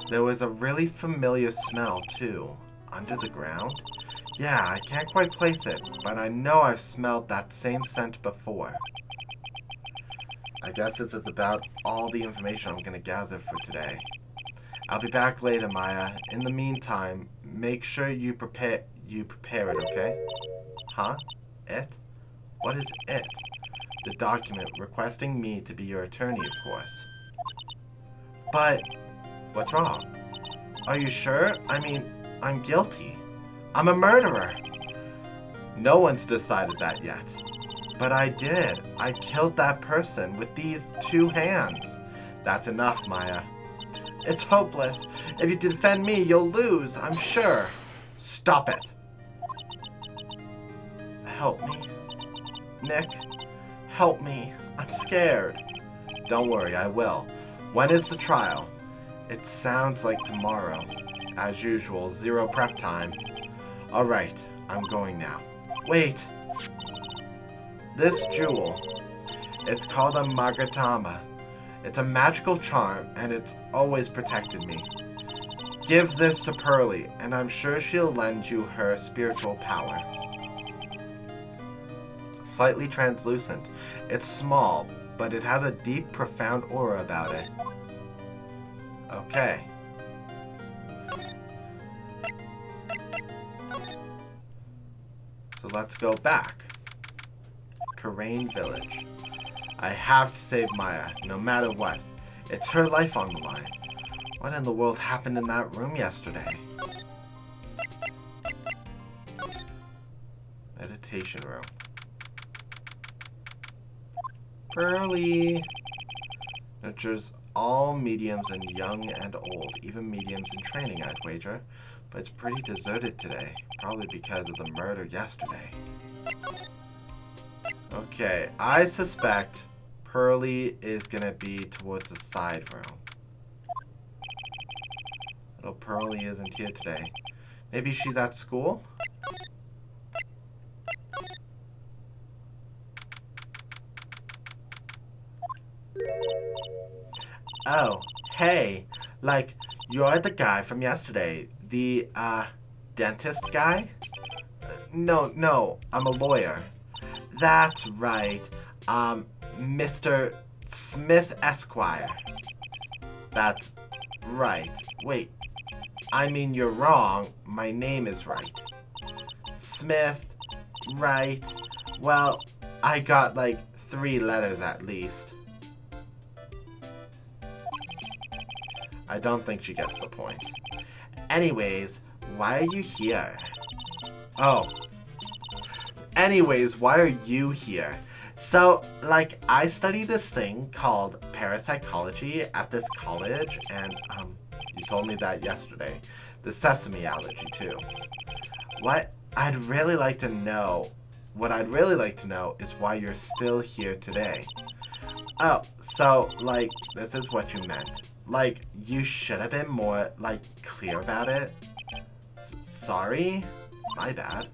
There was a really familiar smell, too. Under the ground? Yeah, I can't quite place it, but I know I've smelled that same scent before. I guess this is about all the information I'm going to gather for today. I'll be back later, Maya. In the meantime, make sure you prepare it, okay? Huh? It? What is it? The document requesting me to be your attorney, of course. But... what's wrong? Are you sure? I mean, I'm guilty. I'm a murderer. No one's decided that yet. But I did. I killed that person with these 2 hands. That's enough, Maya. It's hopeless. If you defend me, you'll lose, I'm sure. Stop it. Help me. Nick, help me. I'm scared. Don't worry, I will. When is the trial? It sounds like tomorrow. As usual, 0 prep time. Alright, I'm going now. Wait! This jewel, it's called a Magatama. It's a magical charm, and it's always protected me. Give this to Pearly, and I'm sure she'll lend you her spiritual power. Slightly translucent. It's small, but it has a deep, profound aura about it. Okay. So let's go back. Karain Village. I have to save Maya, no matter what. It's her life on the line. What in the world happened in that room yesterday? Meditation room. Pearly. Nurtures all mediums and young and old, even mediums in training, I'd wager. But it's pretty deserted today, probably because of the murder yesterday. Okay, I suspect Pearly is gonna be towards the side room. Little Pearly isn't here today. Maybe she's at school? Oh, hey, like, you're the guy from yesterday. The, dentist guy? No, I'm a lawyer. That's right. Mr. Smith Esquire. That's right. Wait, I mean you're wrong. My name is Wright. Smith, Wright. Well, I got like 3 letters at least. I don't think she gets the point. Anyways, why are you here? Oh. Anyways, why are you here? So, like, I study this thing called parapsychology at this college, and, you told me that yesterday. The sesame allergy, too. What I'd really like to know is why you're still here today. Oh, so, like, this is what you meant. Like, you should have been more, like, clear about it. Sorry? My bad.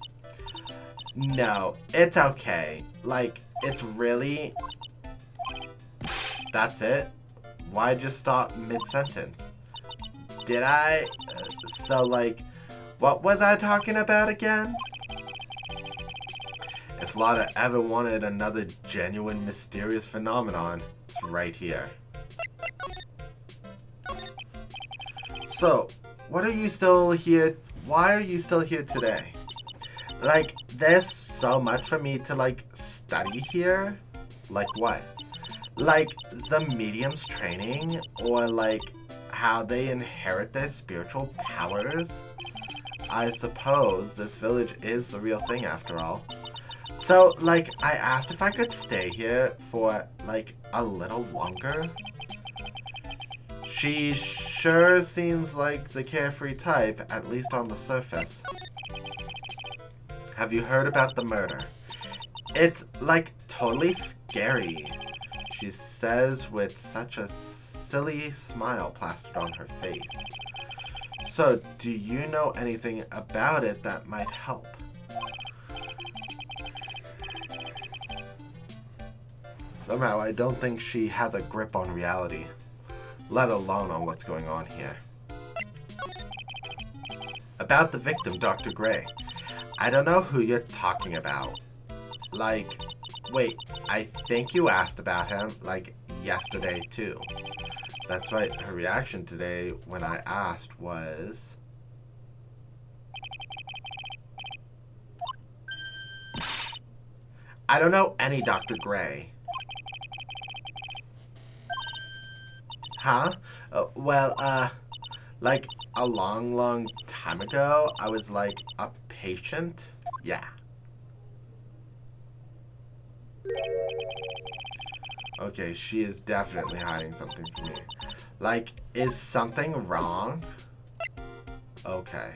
No, it's okay. Like, it's really... That's it? Why just stop mid-sentence? Did I? So, like, what was I talking about again? If Lotta ever wanted another genuine mysterious phenomenon, it's right here. So, what are you still here? Why are you still here today? Like, there's so much for me to, like, study here. Like what? Like, the medium's training? Or, like, how they inherit their spiritual powers? I suppose this village is the real thing after all. So, like, I asked if I could stay here for, like, a little longer. She sure seems like the carefree type, at least on the surface. Have you heard about the murder? It's, like, totally scary, she says with such a silly smile plastered on her face. So, do you know anything about it that might help? Somehow, I don't think she has a grip on reality, let alone on what's going on here. About the victim, Dr. Gray. I don't know who you're talking about. Like, wait, I think you asked about him, like, yesterday, too. That's right, her reaction today when I asked was... I don't know any Dr. Gray. Huh? Like, a long time ago, I was, like, a patient? Yeah. Okay, she is definitely hiding something from me. Like, is something wrong? Okay.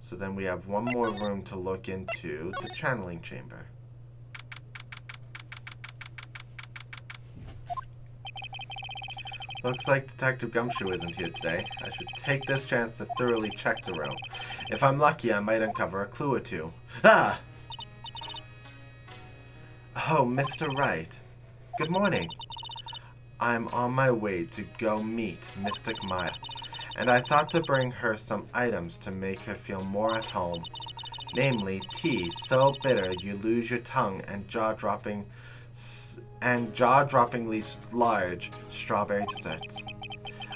So then we have one more room to look into, the channeling chamber. Looks like Detective Gumshoe isn't here today. I should take this chance to thoroughly check the room. If I'm lucky, I might uncover a clue or two. Ah! Oh, Mr. Wright. Good morning. I'm on my way to go meet Mystic Maya, and I thought to bring her some items to make her feel more at home. Namely, tea so bitter you lose your tongue and jaw-droppingly large strawberry desserts.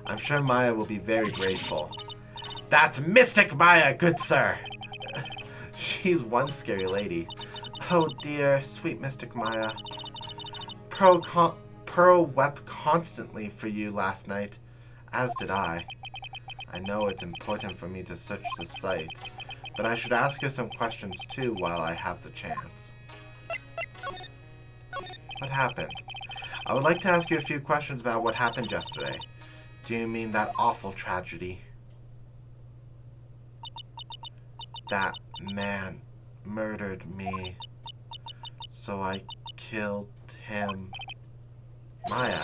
I'm sure Maya will be very grateful. That's Mystic Maya, good sir! She's one scary lady. Oh dear, sweet Mystic Maya. Pearl wept constantly for you last night, as did I. I know it's important for me to search the site, but I should ask her some questions too while I have the chance. What happened? I would like to ask you a few questions about what happened yesterday. Do you mean that awful tragedy? That man murdered me, so I killed him. Maya,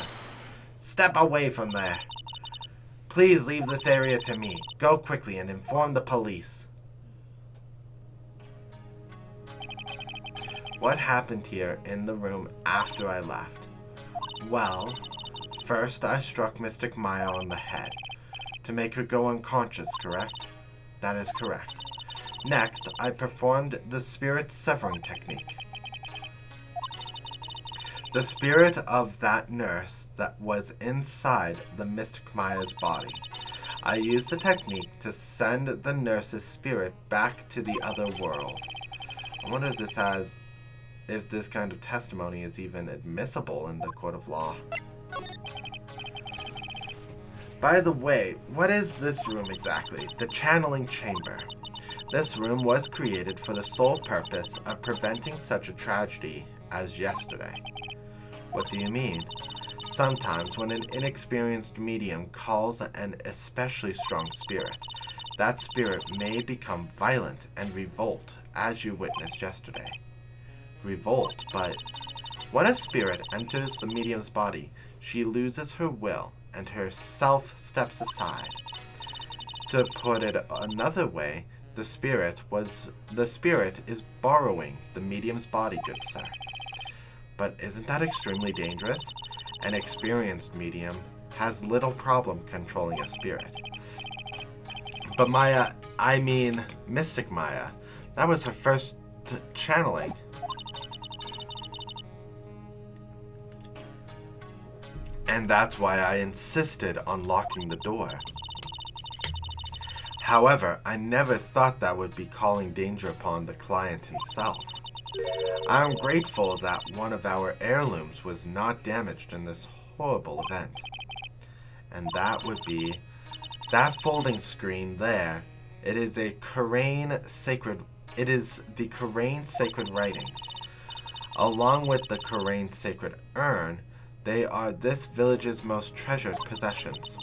step away from there. Please leave this area to me. Go quickly and inform the police. What happened here in the room after I left? Well, first I struck Mystic Maya on the head to make her go unconscious, correct? That is correct. Next, I performed the spirit severing technique. The spirit of that nurse that was inside the Mystic Maya's body. I used the technique to send the nurse's spirit back to the other world. I wonder if this kind of testimony is even admissible in the court of law. By the way, what is this room exactly? The channeling chamber. This room was created for the sole purpose of preventing such a tragedy as yesterday. What do you mean? Sometimes when an inexperienced medium calls an especially strong spirit, that spirit may become violent and revolt, as you witnessed yesterday. Revolt, but when a spirit enters the medium's body, she loses her will and her self steps aside. To put it another way, the spirit is borrowing the medium's body, good sir. But isn't that extremely dangerous? An experienced medium has little problem controlling a spirit. But Maya, I mean Mystic Maya, that was her first channeling. And that's why I insisted on locking the door. However, I never thought that would be calling danger upon the client himself. I am grateful that one of our heirlooms was not damaged in this horrible event. And that would be that folding screen there. It is the Karain sacred writings. Along with the Karain sacred urn, they are this village's most treasured possessions.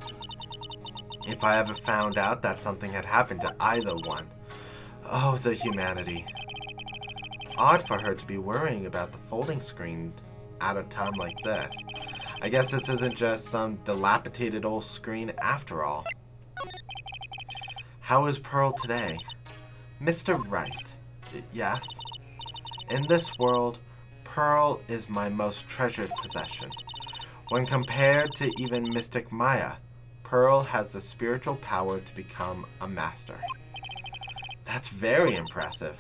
If I ever found out that something had happened to either one, oh, the humanity. Odd for her to be worrying about the folding screen at a time like this. I guess this isn't just some dilapidated old screen after all. How is Pearl today? Mr. Wright. Yes? In this world, Pearl is my most treasured possession. When compared to even Mystic Maya, Pearl has the spiritual power to become a master. That's very impressive.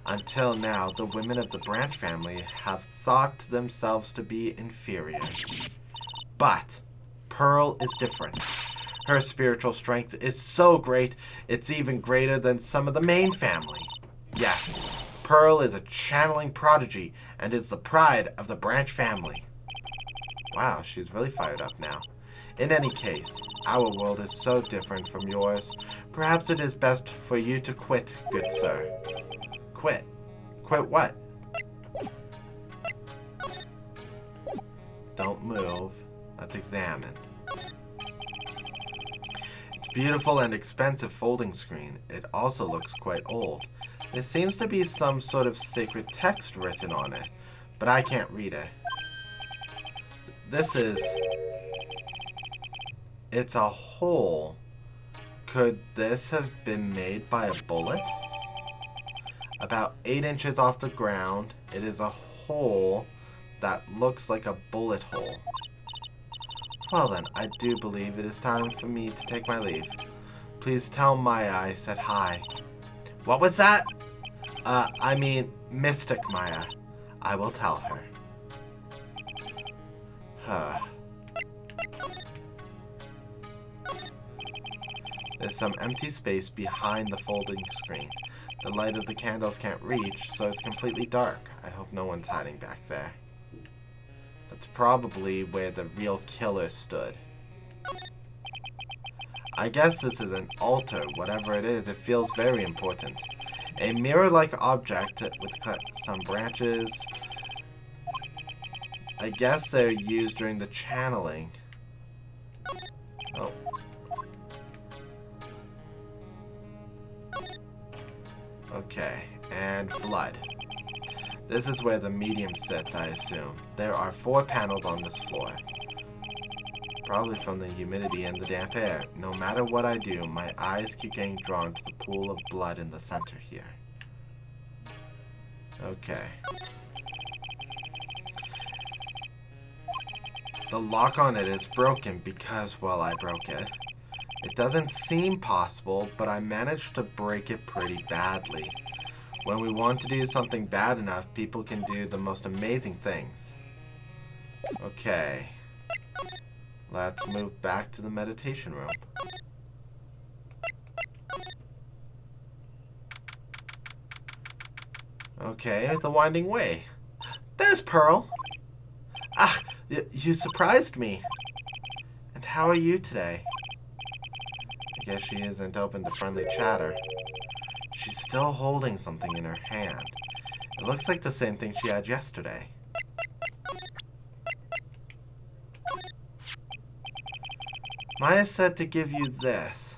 Until now, the women of the Branch family have thought themselves to be inferior. But Pearl is different. Her spiritual strength is so great, it's even greater than some of the main family. Yes, Pearl is a channeling prodigy and is the pride of the Branch family. Wow, she's really fired up now. In any case, our world is so different from yours. Perhaps it is best for you to quit, good sir. Quit? Quit what? Don't move. Let's examine. It's beautiful and expensive folding screen. It also looks quite old. There seems to be some sort of sacred text written on it, but I can't read it. It's a hole. Could this have been made by a bullet? About 8 inches off the ground, it is a hole that looks like a bullet hole. Well then, I do believe it is time for me to take my leave. Please tell Maya I said hi. What was that? I mean, Mystic Maya. I will tell her. There's some empty space behind the folding screen. The light of the candles can't reach, so it's completely dark. I hope no one's hiding back there. That's probably where the real killer stood. I guess this is an altar. Whatever it is, it feels very important. A mirror-like object with some branches. I guess they're used during the channeling. Oh. Okay, and blood. This is where the medium sits, I assume. There are 4 panels on this floor. Probably from the humidity and the damp air. No matter what I do, my eyes keep getting drawn to the pool of blood in the center here. Okay. The lock on it is broken because, well, I broke it. It doesn't seem possible, but I managed to break it pretty badly. When we want to do something bad enough, people can do the most amazing things. Okay. Let's move back to the meditation room. Okay, the winding way. There's Pearl. Ah, you surprised me. And how are you today? I guess she isn't open to friendly chatter. She's still holding something in her hand. It looks like the same thing she had yesterday. Maya said to give you this.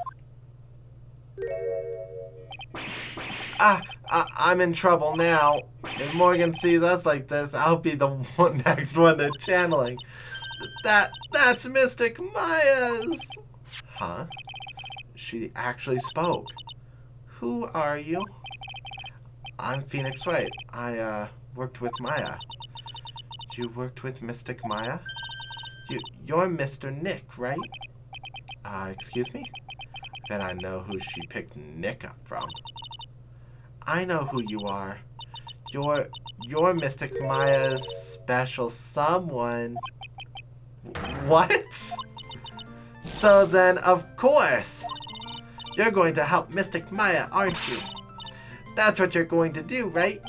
I'm in trouble now. If Morgan sees us like this, I'll be the next one they're channeling. That's Mystic Maya's. Huh? She actually spoke. Who are you? I'm Phoenix Wright. I worked with Maya. You worked with Mystic Maya? You're Mr. Nick, right? Excuse me? Bet I know who she picked Nick up from. I know who you are. You're Mystic Maya's special someone. What? So then, of course, you're going to help Mystic Maya, aren't you? That's what you're going to do, right?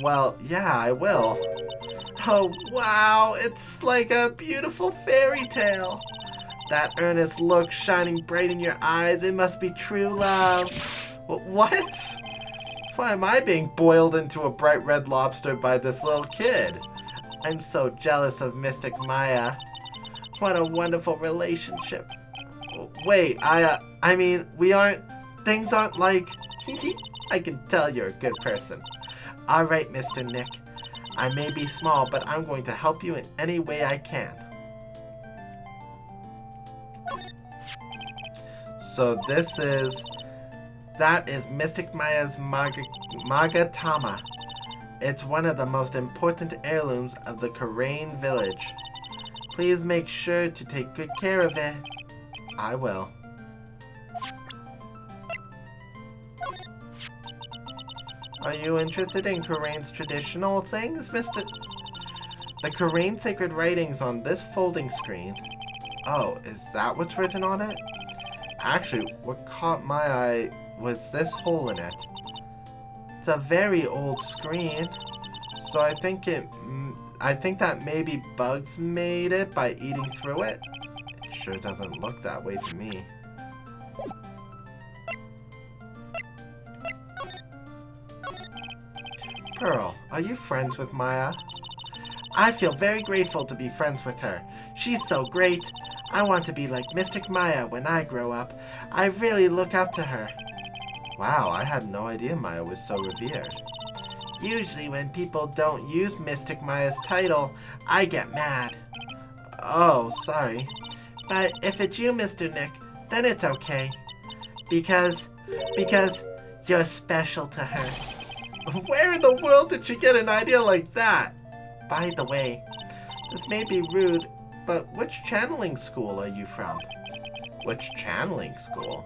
Well, yeah, I will. Oh, wow, it's like a beautiful fairy tale. That earnest look shining bright in your eyes, it must be true love. What? Why am I being boiled into a bright red lobster by this little kid? I'm so jealous of Mystic Maya. What a wonderful relationship. Wait, I mean, things aren't like, I can tell you're a good person. All right, Mr. Nick. I may be small, but I'm going to help you in any way I can. So that is Mystic Maya's Magatama. It's one of the most important heirlooms of the Karain village. Please make sure to take good care of it. I will. Are you interested in Karain's traditional things, Mr.? The Karain sacred writings on this folding screen. Oh, is that what's written on it? Actually, what caught my eye was this hole in it. It's a very old screen, so I think that maybe bugs made it by eating through it. It sure doesn't look that way to me. Pearl, are you friends with Maya? I feel very grateful to be friends with her. She's so great. I want to be like Mystic Maya when I grow up. I really look up to her. Wow, I had no idea Maya was so revered. Usually when people don't use Mystic Maya's title, I get mad. Oh, sorry. But if it's you, Mr. Nick, then it's okay. Because you're special to her. Where in the world did she get an idea like that? By the way, this may be rude, but which channeling school are you from? Which channeling school?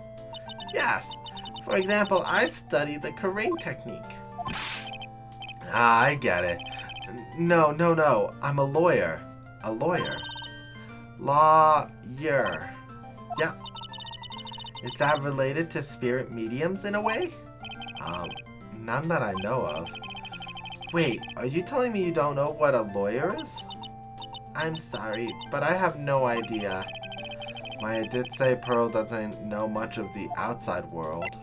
Yes. For example, I study the Karain technique. I get it. No. I'm a lawyer. A lawyer. Lawyer. Yeah. Is that related to spirit mediums in a way? None that I know of. Wait, are you telling me you don't know what a lawyer is? I'm sorry, but I have no idea. Maya did say Pearl doesn't know much of the outside world.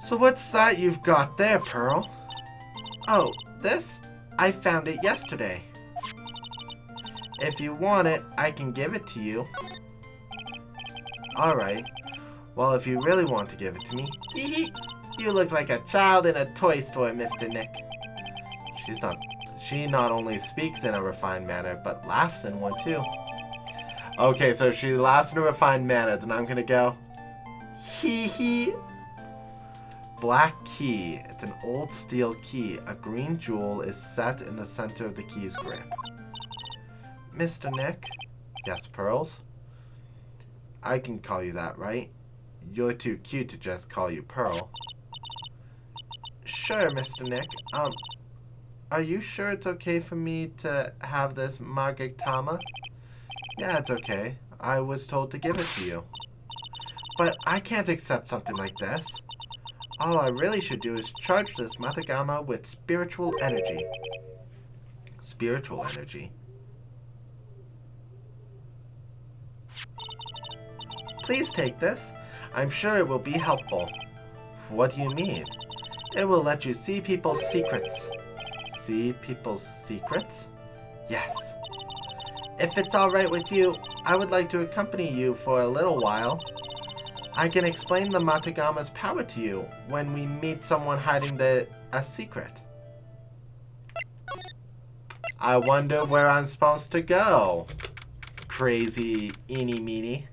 So what's that you've got there, Pearl? Oh, this? I found it yesterday. If you want it, I can give it to you. Alright. Well, if you really want to give it to me, you look like a child in a toy store, Mr. Nick. She not only speaks in a refined manner, but laughs in one too. Okay, so she laughs in a refined manner, then I'm gonna go, hee. Black key. It's an old steel key. A green jewel is set in the center of the key's grip. Mr. Nick? Yes, Pearls? I can call you that, right? You're too cute to just call you Pearl. Sure, Mr. Nick. Are you sure it's okay for me to have this Magatama? Yeah, it's okay. I was told to give it to you. But I can't accept something like this. All I really should do is charge this Matagama with spiritual energy. Spiritual energy? Please take this. I'm sure it will be helpful. What do you mean? It will let you see people's secrets. See people's secrets? Yes. If it's alright with you, I would like to accompany you for a little while. I can explain the Matagama's power to you when we meet someone hiding a secret. I wonder where I'm supposed to go. Crazy eeny meeny.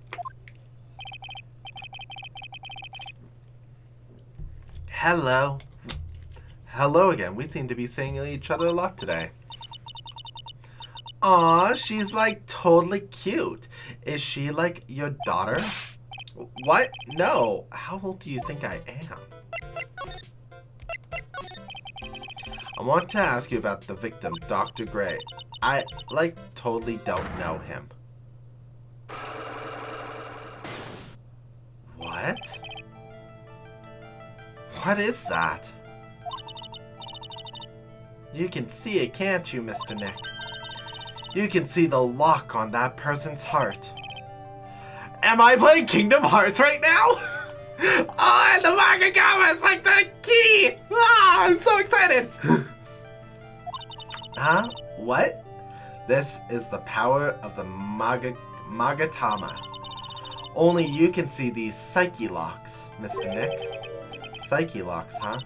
Hello. Hello again. We seem to be seeing each other a lot today. Aw, she's like totally cute. Is she like your daughter? What? No. How old do you think I am? I want to ask you about the victim, Dr. Gray. I, like, totally don't know him. What? What is that? You can see it, can't you, Mr. Nick? You can see the lock on that person's heart. Am I playing Kingdom Hearts right now? Oh, and the Matagama is like the key! Ah, I'm so excited! Huh? What? This is the power of the Magatama. Only you can see these psyche locks, Mr. Nick. Psyche locks, huh?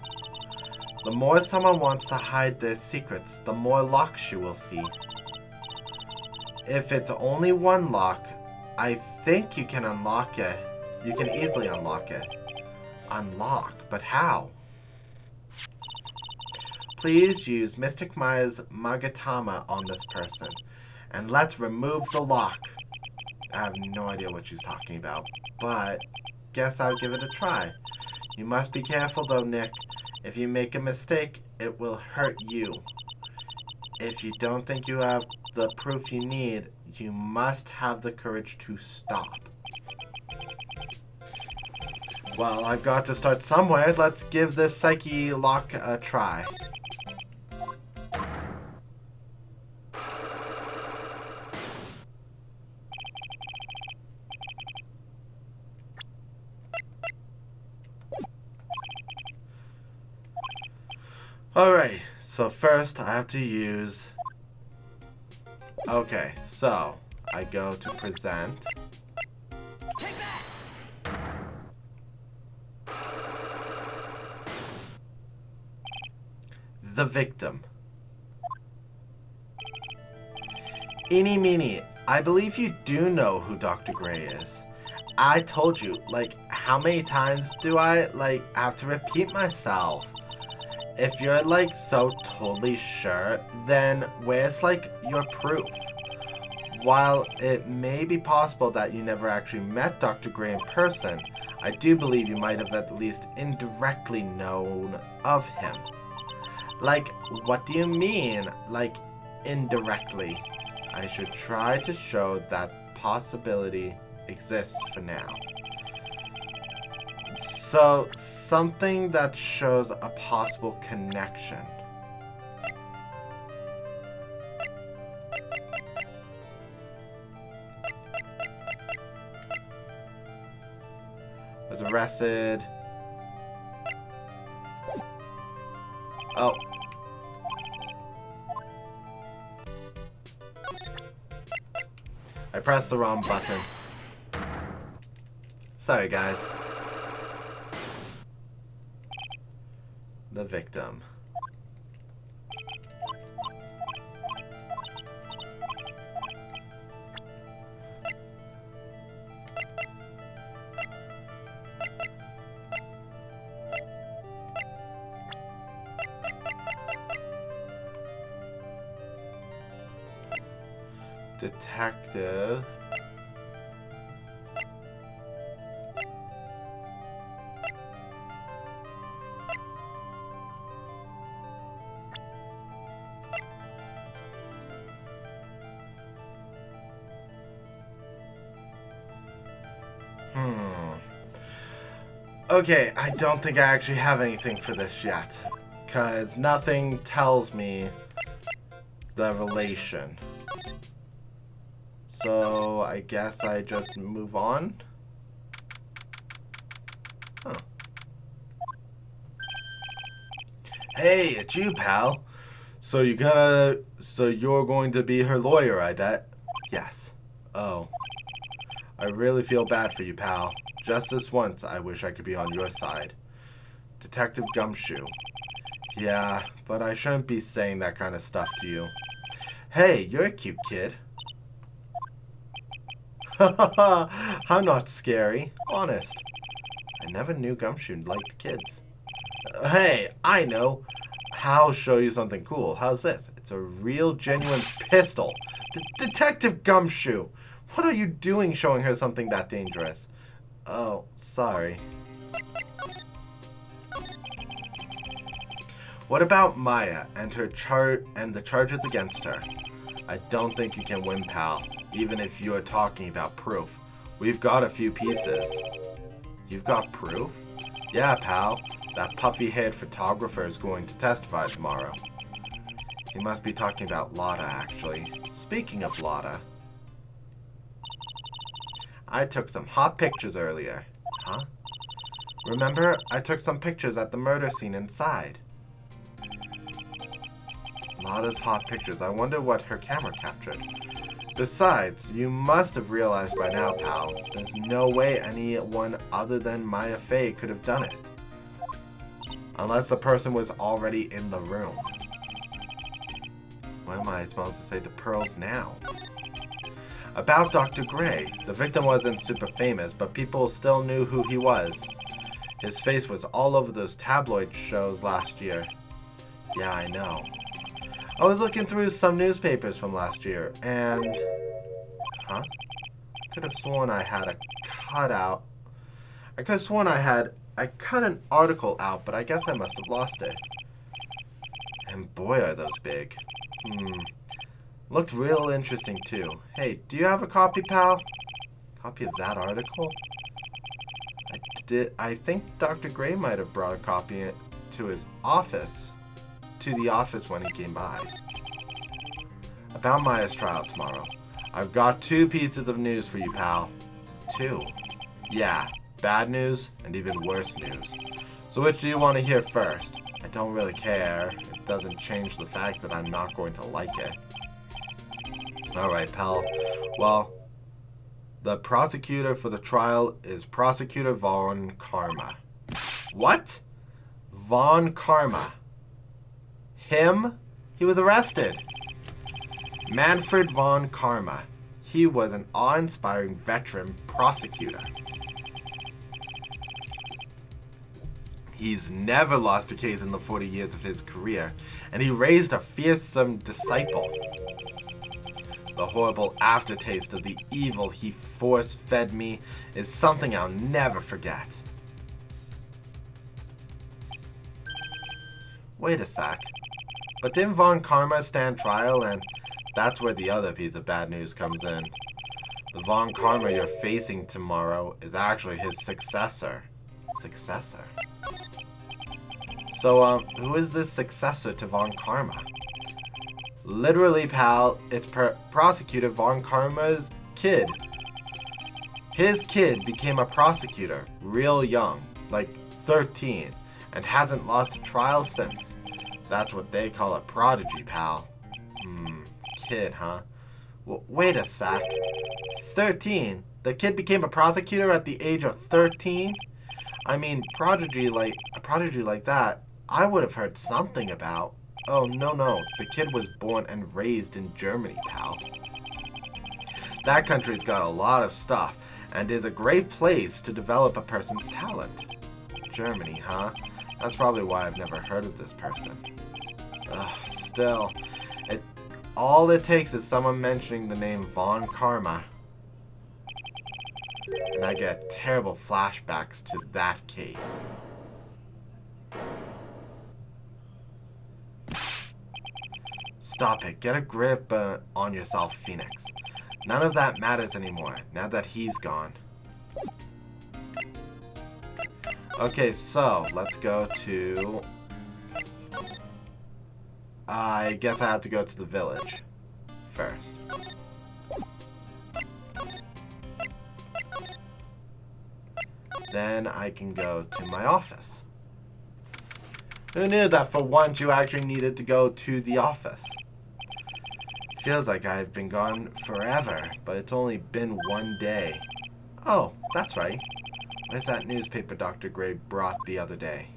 The more someone wants to hide their secrets, the more locks you will see. If it's only one lock, I think you can unlock it. You can easily unlock it. Unlock? But how? Please use Mystic Maya's Magatama on this person. And let's remove the lock. I have no idea what she's talking about, but guess I'll give it a try. You must be careful though, Nick. If you make a mistake, it will hurt you. If you don't think you have the proof you need, you must have the courage to stop. Well, I've got to start somewhere. Let's give this psyche lock a try. Alright, so first I have to use... Okay, so I go to present. The victim. Eeny meeny, I believe you do know who Dr. Gray is. I told you, like, how many times do I, like, have to repeat myself? If you're, like, so totally sure, then where's, like, your proof? While it may be possible that you never actually met Dr. Gray in person, I do believe you might have at least indirectly known of him. Like, what do you mean, like, indirectly? I should try to show that possibility exists for now. So, something that shows a possible connection. Was arrested. Oh. I pressed the wrong button. Sorry, guys. The victim. Detective. Okay, I don't think I actually have anything for this yet, because nothing tells me the relation. So I guess I just move on. Huh. Hey, it's you, pal. So you're going to be her lawyer, I bet. Yes. Oh. I really feel bad for you, pal. Just this once, I wish I could be on your side. Detective Gumshoe. Yeah, but I shouldn't be saying that kind of stuff to you. Hey, you're a cute kid. I'm not scary. Honest. I never knew Gumshoe liked kids. Hey, I know. I'll show you something cool. How's this? It's a real, genuine pistol. Detective Gumshoe! What are you doing showing her something that dangerous? Oh, sorry. What about Maya and the charges against her? I don't think you can win, pal, even if you are talking about proof. We've got a few pieces. You've got proof? Yeah, pal. That puffy-haired photographer is going to testify tomorrow. He must be talking about Lotta, actually. Speaking of Lotta, I took some hot pictures earlier. Huh? Remember, I took some pictures at the murder scene inside. Lotta's hot pictures. I wonder what her camera captured. Besides, you must have realized by now, pal, there's no way anyone other than Maya Fey could have done it. Unless the person was already in the room. What am I supposed to say to Pearls now? About Dr. Gray. The victim wasn't super famous, but people still knew who he was. His face was all over those tabloid shows last year. Yeah, I know. I was looking through some newspapers from last year, and... Huh? I could have sworn I had a cutout. I could have sworn I cut an article out, but I guess I must have lost it. And boy, are those big. Looked real interesting, too. Hey, do you have a copy, pal? Copy of that article? I think Dr. Gray might have brought a copy to his office. To the office when he came by. About Maya's trial tomorrow. I've got 2 pieces of news for you, pal. 2? Yeah, bad news and even worse news. So which do you want to hear first? I don't really care. It doesn't change the fact that I'm not going to like it. Alright, pal. Well, the prosecutor for the trial is Prosecutor Von Karma. What? Von Karma. Him? He was arrested. Manfred von Karma. He was an awe-inspiring veteran prosecutor. He's never lost a case in the 40 years of his career, and he raised a fearsome disciple. The horrible aftertaste of the evil he force-fed me is something I'll never forget. Wait a sec. But didn't Von Karma stand trial, and that's where the other piece of bad news comes in. The Von Karma you're facing tomorrow is actually his successor. Successor? So, who is this successor to Von Karma? Literally, pal, it's Prosecutor Von Karma's kid. His kid became a prosecutor real young, like 13, and hasn't lost a trial since. That's what they call a prodigy, pal. Kid, huh? Wait a sec. 13? The kid became a prosecutor at the age of 13? I mean, a prodigy like that, I would have heard something about. Oh, no. The kid was born and raised in Germany, pal. That country's got a lot of stuff, and is a great place to develop a person's talent. Germany, huh? That's probably why I've never heard of this person. Still, all it takes is someone mentioning the name Von Karma, and I get terrible flashbacks to that case. Stop it. Get a grip on yourself, Phoenix. None of that matters anymore, now that he's gone. Okay, so, let's go to... I guess I have to go to the village first. Then I can go to my office. Who knew that for once you actually needed to go to the office? Feels like I've been gone forever, but it's only been one day. Oh, that's right. Where's that newspaper Dr. Gray brought the other day?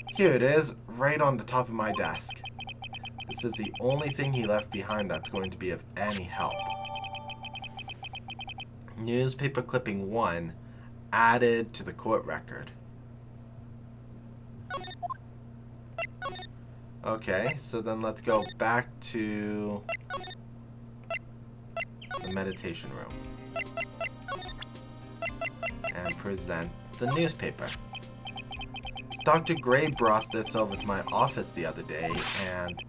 Here it is, right on the top of my desk. This is the only thing he left behind that's going to be of any help. Newspaper clipping 1 added to the court record. Okay, so then let's go back to the meditation room and present the newspaper. Dr. Gray brought this over to my office the other day and...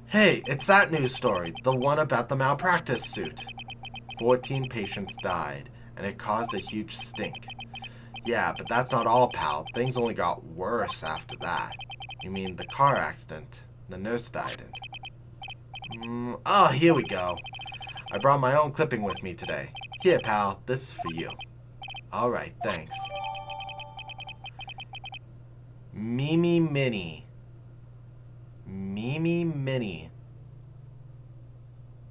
Hey, it's that news story, the one about the malpractice suit. 14 patients died, and it caused a huge stink. Yeah, but that's not all, pal. Things only got worse after that. You mean the car accident the nurse died in? Oh, here we go. I brought my own clipping with me today. Here, pal, this is for you. Alright, thanks. Mimi Minnie. Mimi Minnie.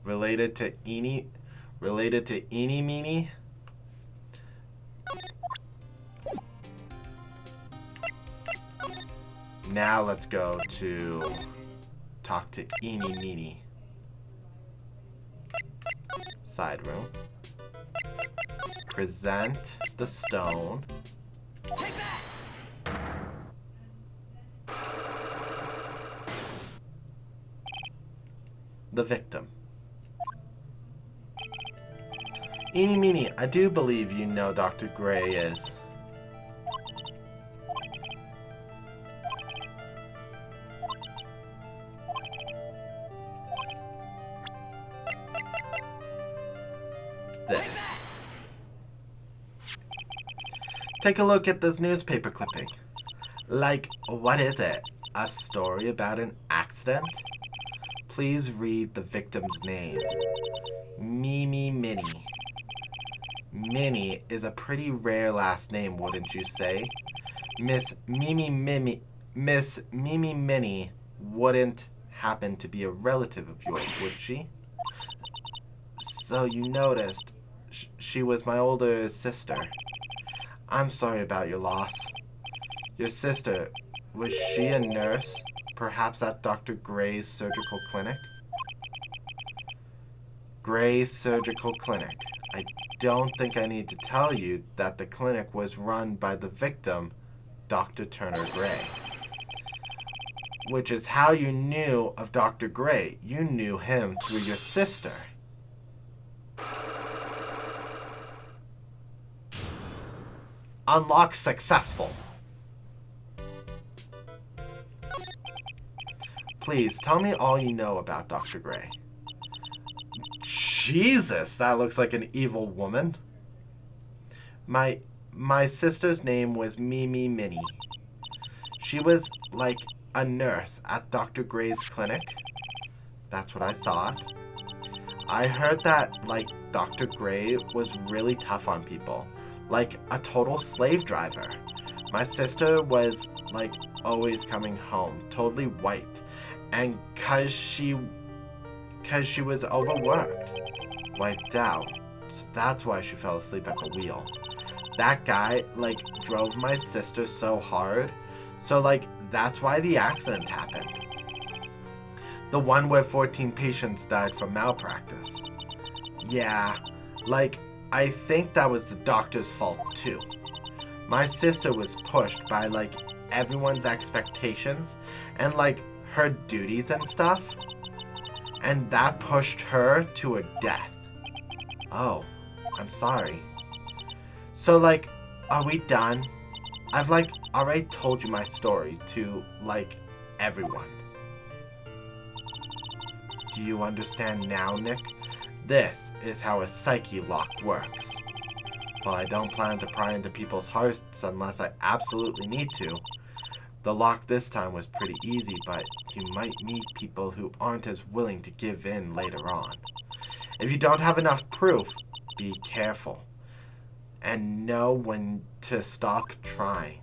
Related to Eenie Meenie? Now let's go to talk to Eenie Meenie. Side room. Present the stone. The victim. Eenie Meenie, I do believe you know Dr. Gray is. This. Take a look at this newspaper clipping. Like, what is it? A story about an accident? Please read the victim's name. Mimi Minnie. Minnie is a pretty rare last name, wouldn't you say? Miss Mimi Minnie wouldn't happen to be a relative of yours, would she? So you noticed she was my older sister. I'm sorry about your loss. Your sister, was she a nurse? Perhaps at Dr. Gray's surgical clinic? Gray's surgical clinic. I don't think I need to tell you that the clinic was run by the victim, Dr. Turner Gray. Which is how you knew of Dr. Gray. You knew him through your sister. Unlock successful. Please, tell me all you know about Dr. Gray. Jesus, that looks like an evil woman. My sister's name was Mimi Minnie. She was like a nurse at Dr. Gray's clinic. That's what I thought. I heard that, like, Dr. Gray was really tough on people. Like a total slave driver. My sister was, like, always coming home, totally white. And cause she was overworked, wiped out. So that's why she fell asleep at the wheel. That guy, like, drove my sister so hard. So, like, that's why the accident happened. The one where 14 patients died from malpractice. Yeah, like, I think that was the doctor's fault too. My sister was pushed by, like, everyone's expectations and, like, her duties and stuff. And that pushed her to her death. Oh, I'm sorry. So, like, are we done? I've, like, already told you my story to, like, everyone. Do you understand now, Nick? This is how a psyche lock works. While I don't plan to pry into people's hearts unless I absolutely need to, the lock this time was pretty easy, but you might meet people who aren't as willing to give in later on. If you don't have enough proof, be careful. And know when to stop trying.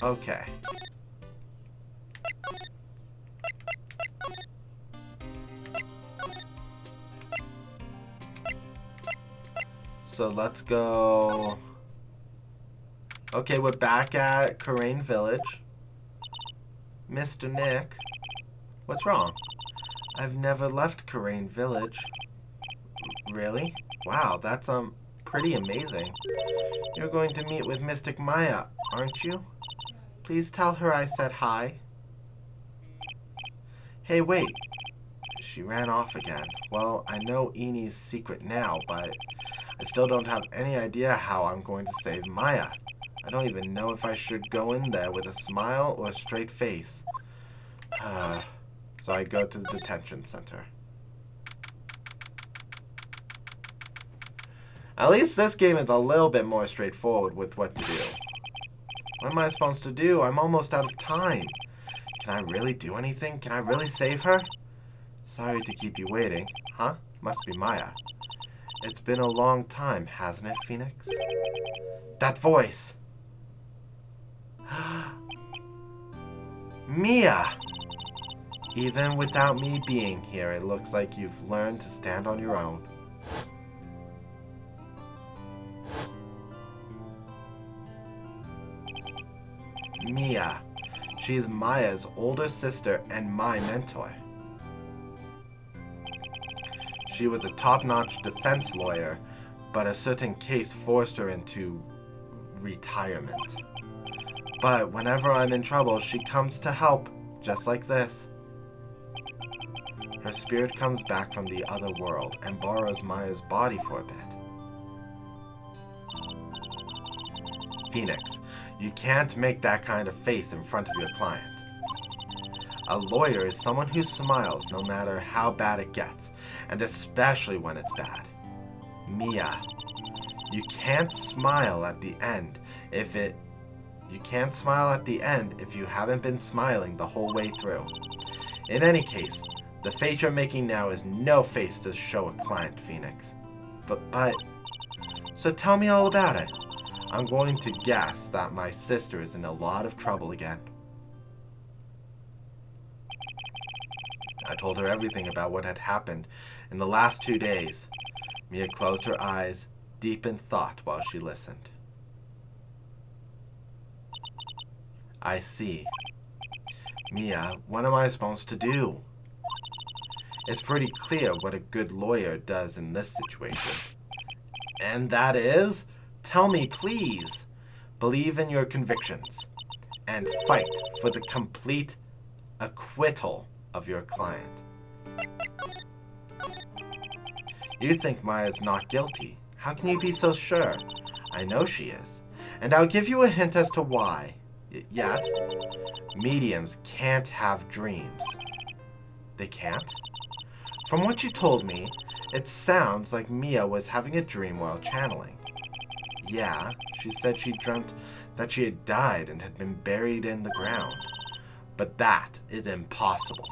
Okay. So let's go. Okay, we're back at Karain Village. Mr. Nick, what's wrong? I've never left Karain Village. Really? Wow, that's pretty amazing. You're going to meet with Mystic Maya, aren't you? Please tell her I said hi. Hey, wait. She ran off again. Well, I know Eni's secret now, but I still don't have any idea how I'm going to save Maya. I don't even know if I should go in there with a smile or a straight face. So I go to the detention center. At least this game is a little bit more straightforward with what to do. What am I supposed to do? I'm almost out of time. Can I really do anything? Can I really save her? Sorry to keep you waiting. Huh? Must be Maya. It's been a long time, hasn't it, Phoenix? That voice! Mia! Even without me being here, it looks like you've learned to stand on your own. Mia. She's Maya's older sister and my mentor. She was a top-notch defense lawyer, but a certain case forced her into retirement. But whenever I'm in trouble, she comes to help, just like this. Her spirit comes back from the other world and borrows Maya's body for a bit. Phoenix, you can't make that kind of face in front of your client. A lawyer is someone who smiles no matter how bad it gets, and especially when it's bad. Mia, you can't smile at the end if you haven't been smiling the whole way through. In any case, the face you're making now is no face to show a client, Phoenix. But, so tell me all about it. I'm going to guess that my sister is in a lot of trouble again. I told her everything about what had happened in the last 2 days. Mia closed her eyes, deep in thought while she listened. I see. Mia, what am I supposed to do? It's pretty clear what a good lawyer does in this situation. And that is? Tell me, please. Believe in your convictions and fight for the complete acquittal of your client. You think Maya's not guilty. How can you be so sure? I know she is. And I'll give you a hint as to why. Yes? Mediums can't have dreams. They can't? From what you told me, it sounds like Mia was having a dream while channeling. Yeah, she said she dreamt that she had died and had been buried in the ground. But that is impossible.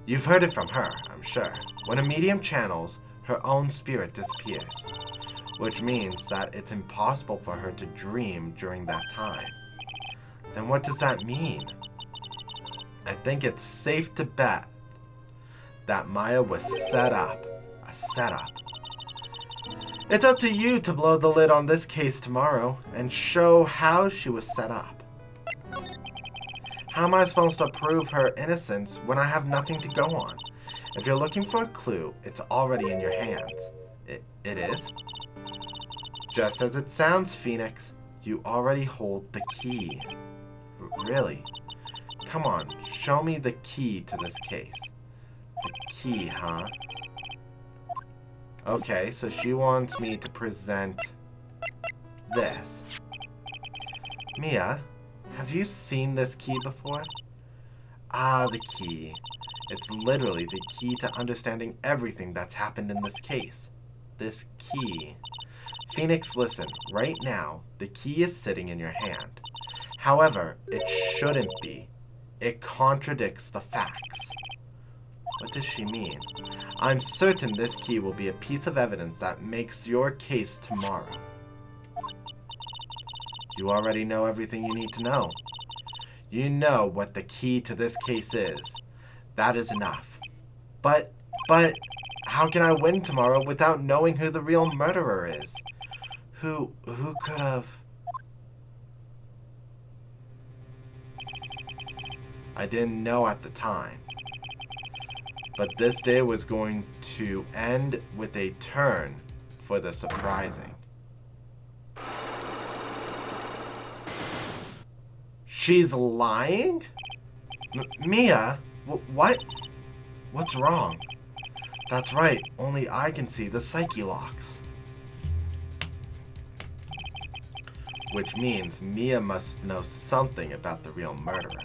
You've heard it from her, I'm sure. When a medium channels, her own spirit disappears, which means that it's impossible for her to dream during that time. Then what does that mean? I think it's safe to bet that Maya was set up. A setup. It's up to you to blow the lid on this case tomorrow and show how she was set up. How am I supposed to prove her innocence when I have nothing to go on? If you're looking for a clue, it's already in your hands. It is? Just as it sounds, Phoenix. You already hold the key. Really? Come on, show me the key to this case. The key, huh? Okay, so she wants me to present this. Mia, have you seen this key before? Ah, the key. It's literally the key to understanding everything that's happened in this case. This key. Phoenix, listen. Right now, the key is sitting in your hand. However, it shouldn't be. It contradicts the facts. What does she mean? I'm certain this key will be a piece of evidence that makes your case tomorrow. You already know everything you need to know. You know what the key to this case is. That is enough. But, how can I win tomorrow without knowing who the real murderer is? Who could have... I didn't know at the time. But this day was going to end with a turn for the surprising. She's lying? Mia? What? What's wrong? That's right, only I can see the psyche locks. Which means Mia must know something about the real murderer.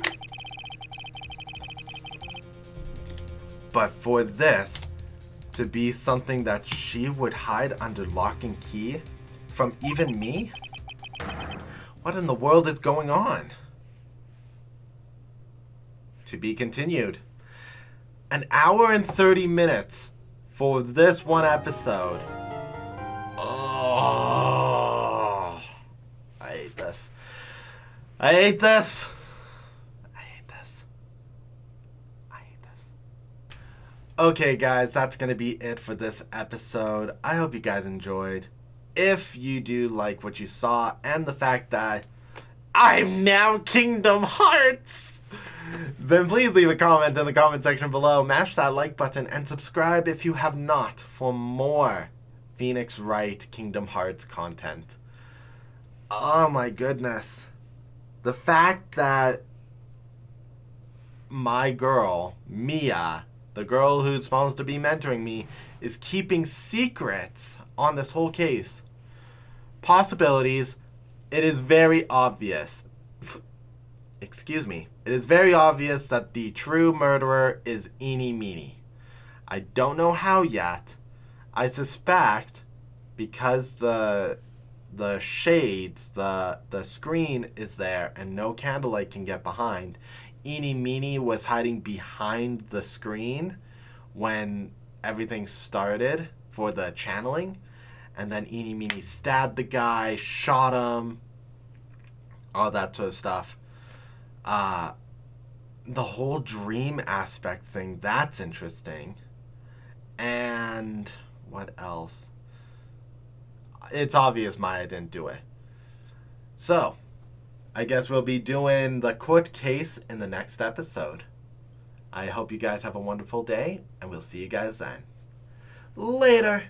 But for this to be something that she would hide under lock and key from even me? What in the world is going on? To be continued. An hour and 30 minutes for this one episode. Oh, I hate this. I hate this. I hate this. I hate this. Okay, guys, that's going to be it for this episode. I hope you guys enjoyed. If you do like what you saw and the fact that I'm now Kingdom Hearts, then please leave a comment in the comment section below. Mash that like button and subscribe if you have not for more Phoenix Wright Kingdom Hearts content. Oh my goodness. The fact that my girl, Mia, the girl who's supposed to be mentoring me, is keeping secrets on this whole case. Possibilities. It is very obvious. Excuse me. It is very obvious that the true murderer is Eenie Meenie. I don't know how yet. I suspect because the shades, the screen is there and no candlelight can get behind. Eenie Meenie was hiding behind the screen when everything started for the channeling. And then Eenie Meenie stabbed the guy, shot him, all that sort of stuff. The whole dream aspect thing, that's interesting. And what else? It's obvious Maya didn't do it. So, I guess we'll be doing the court case in the next episode. I hope you guys have a wonderful day, and we'll see you guys then. Later!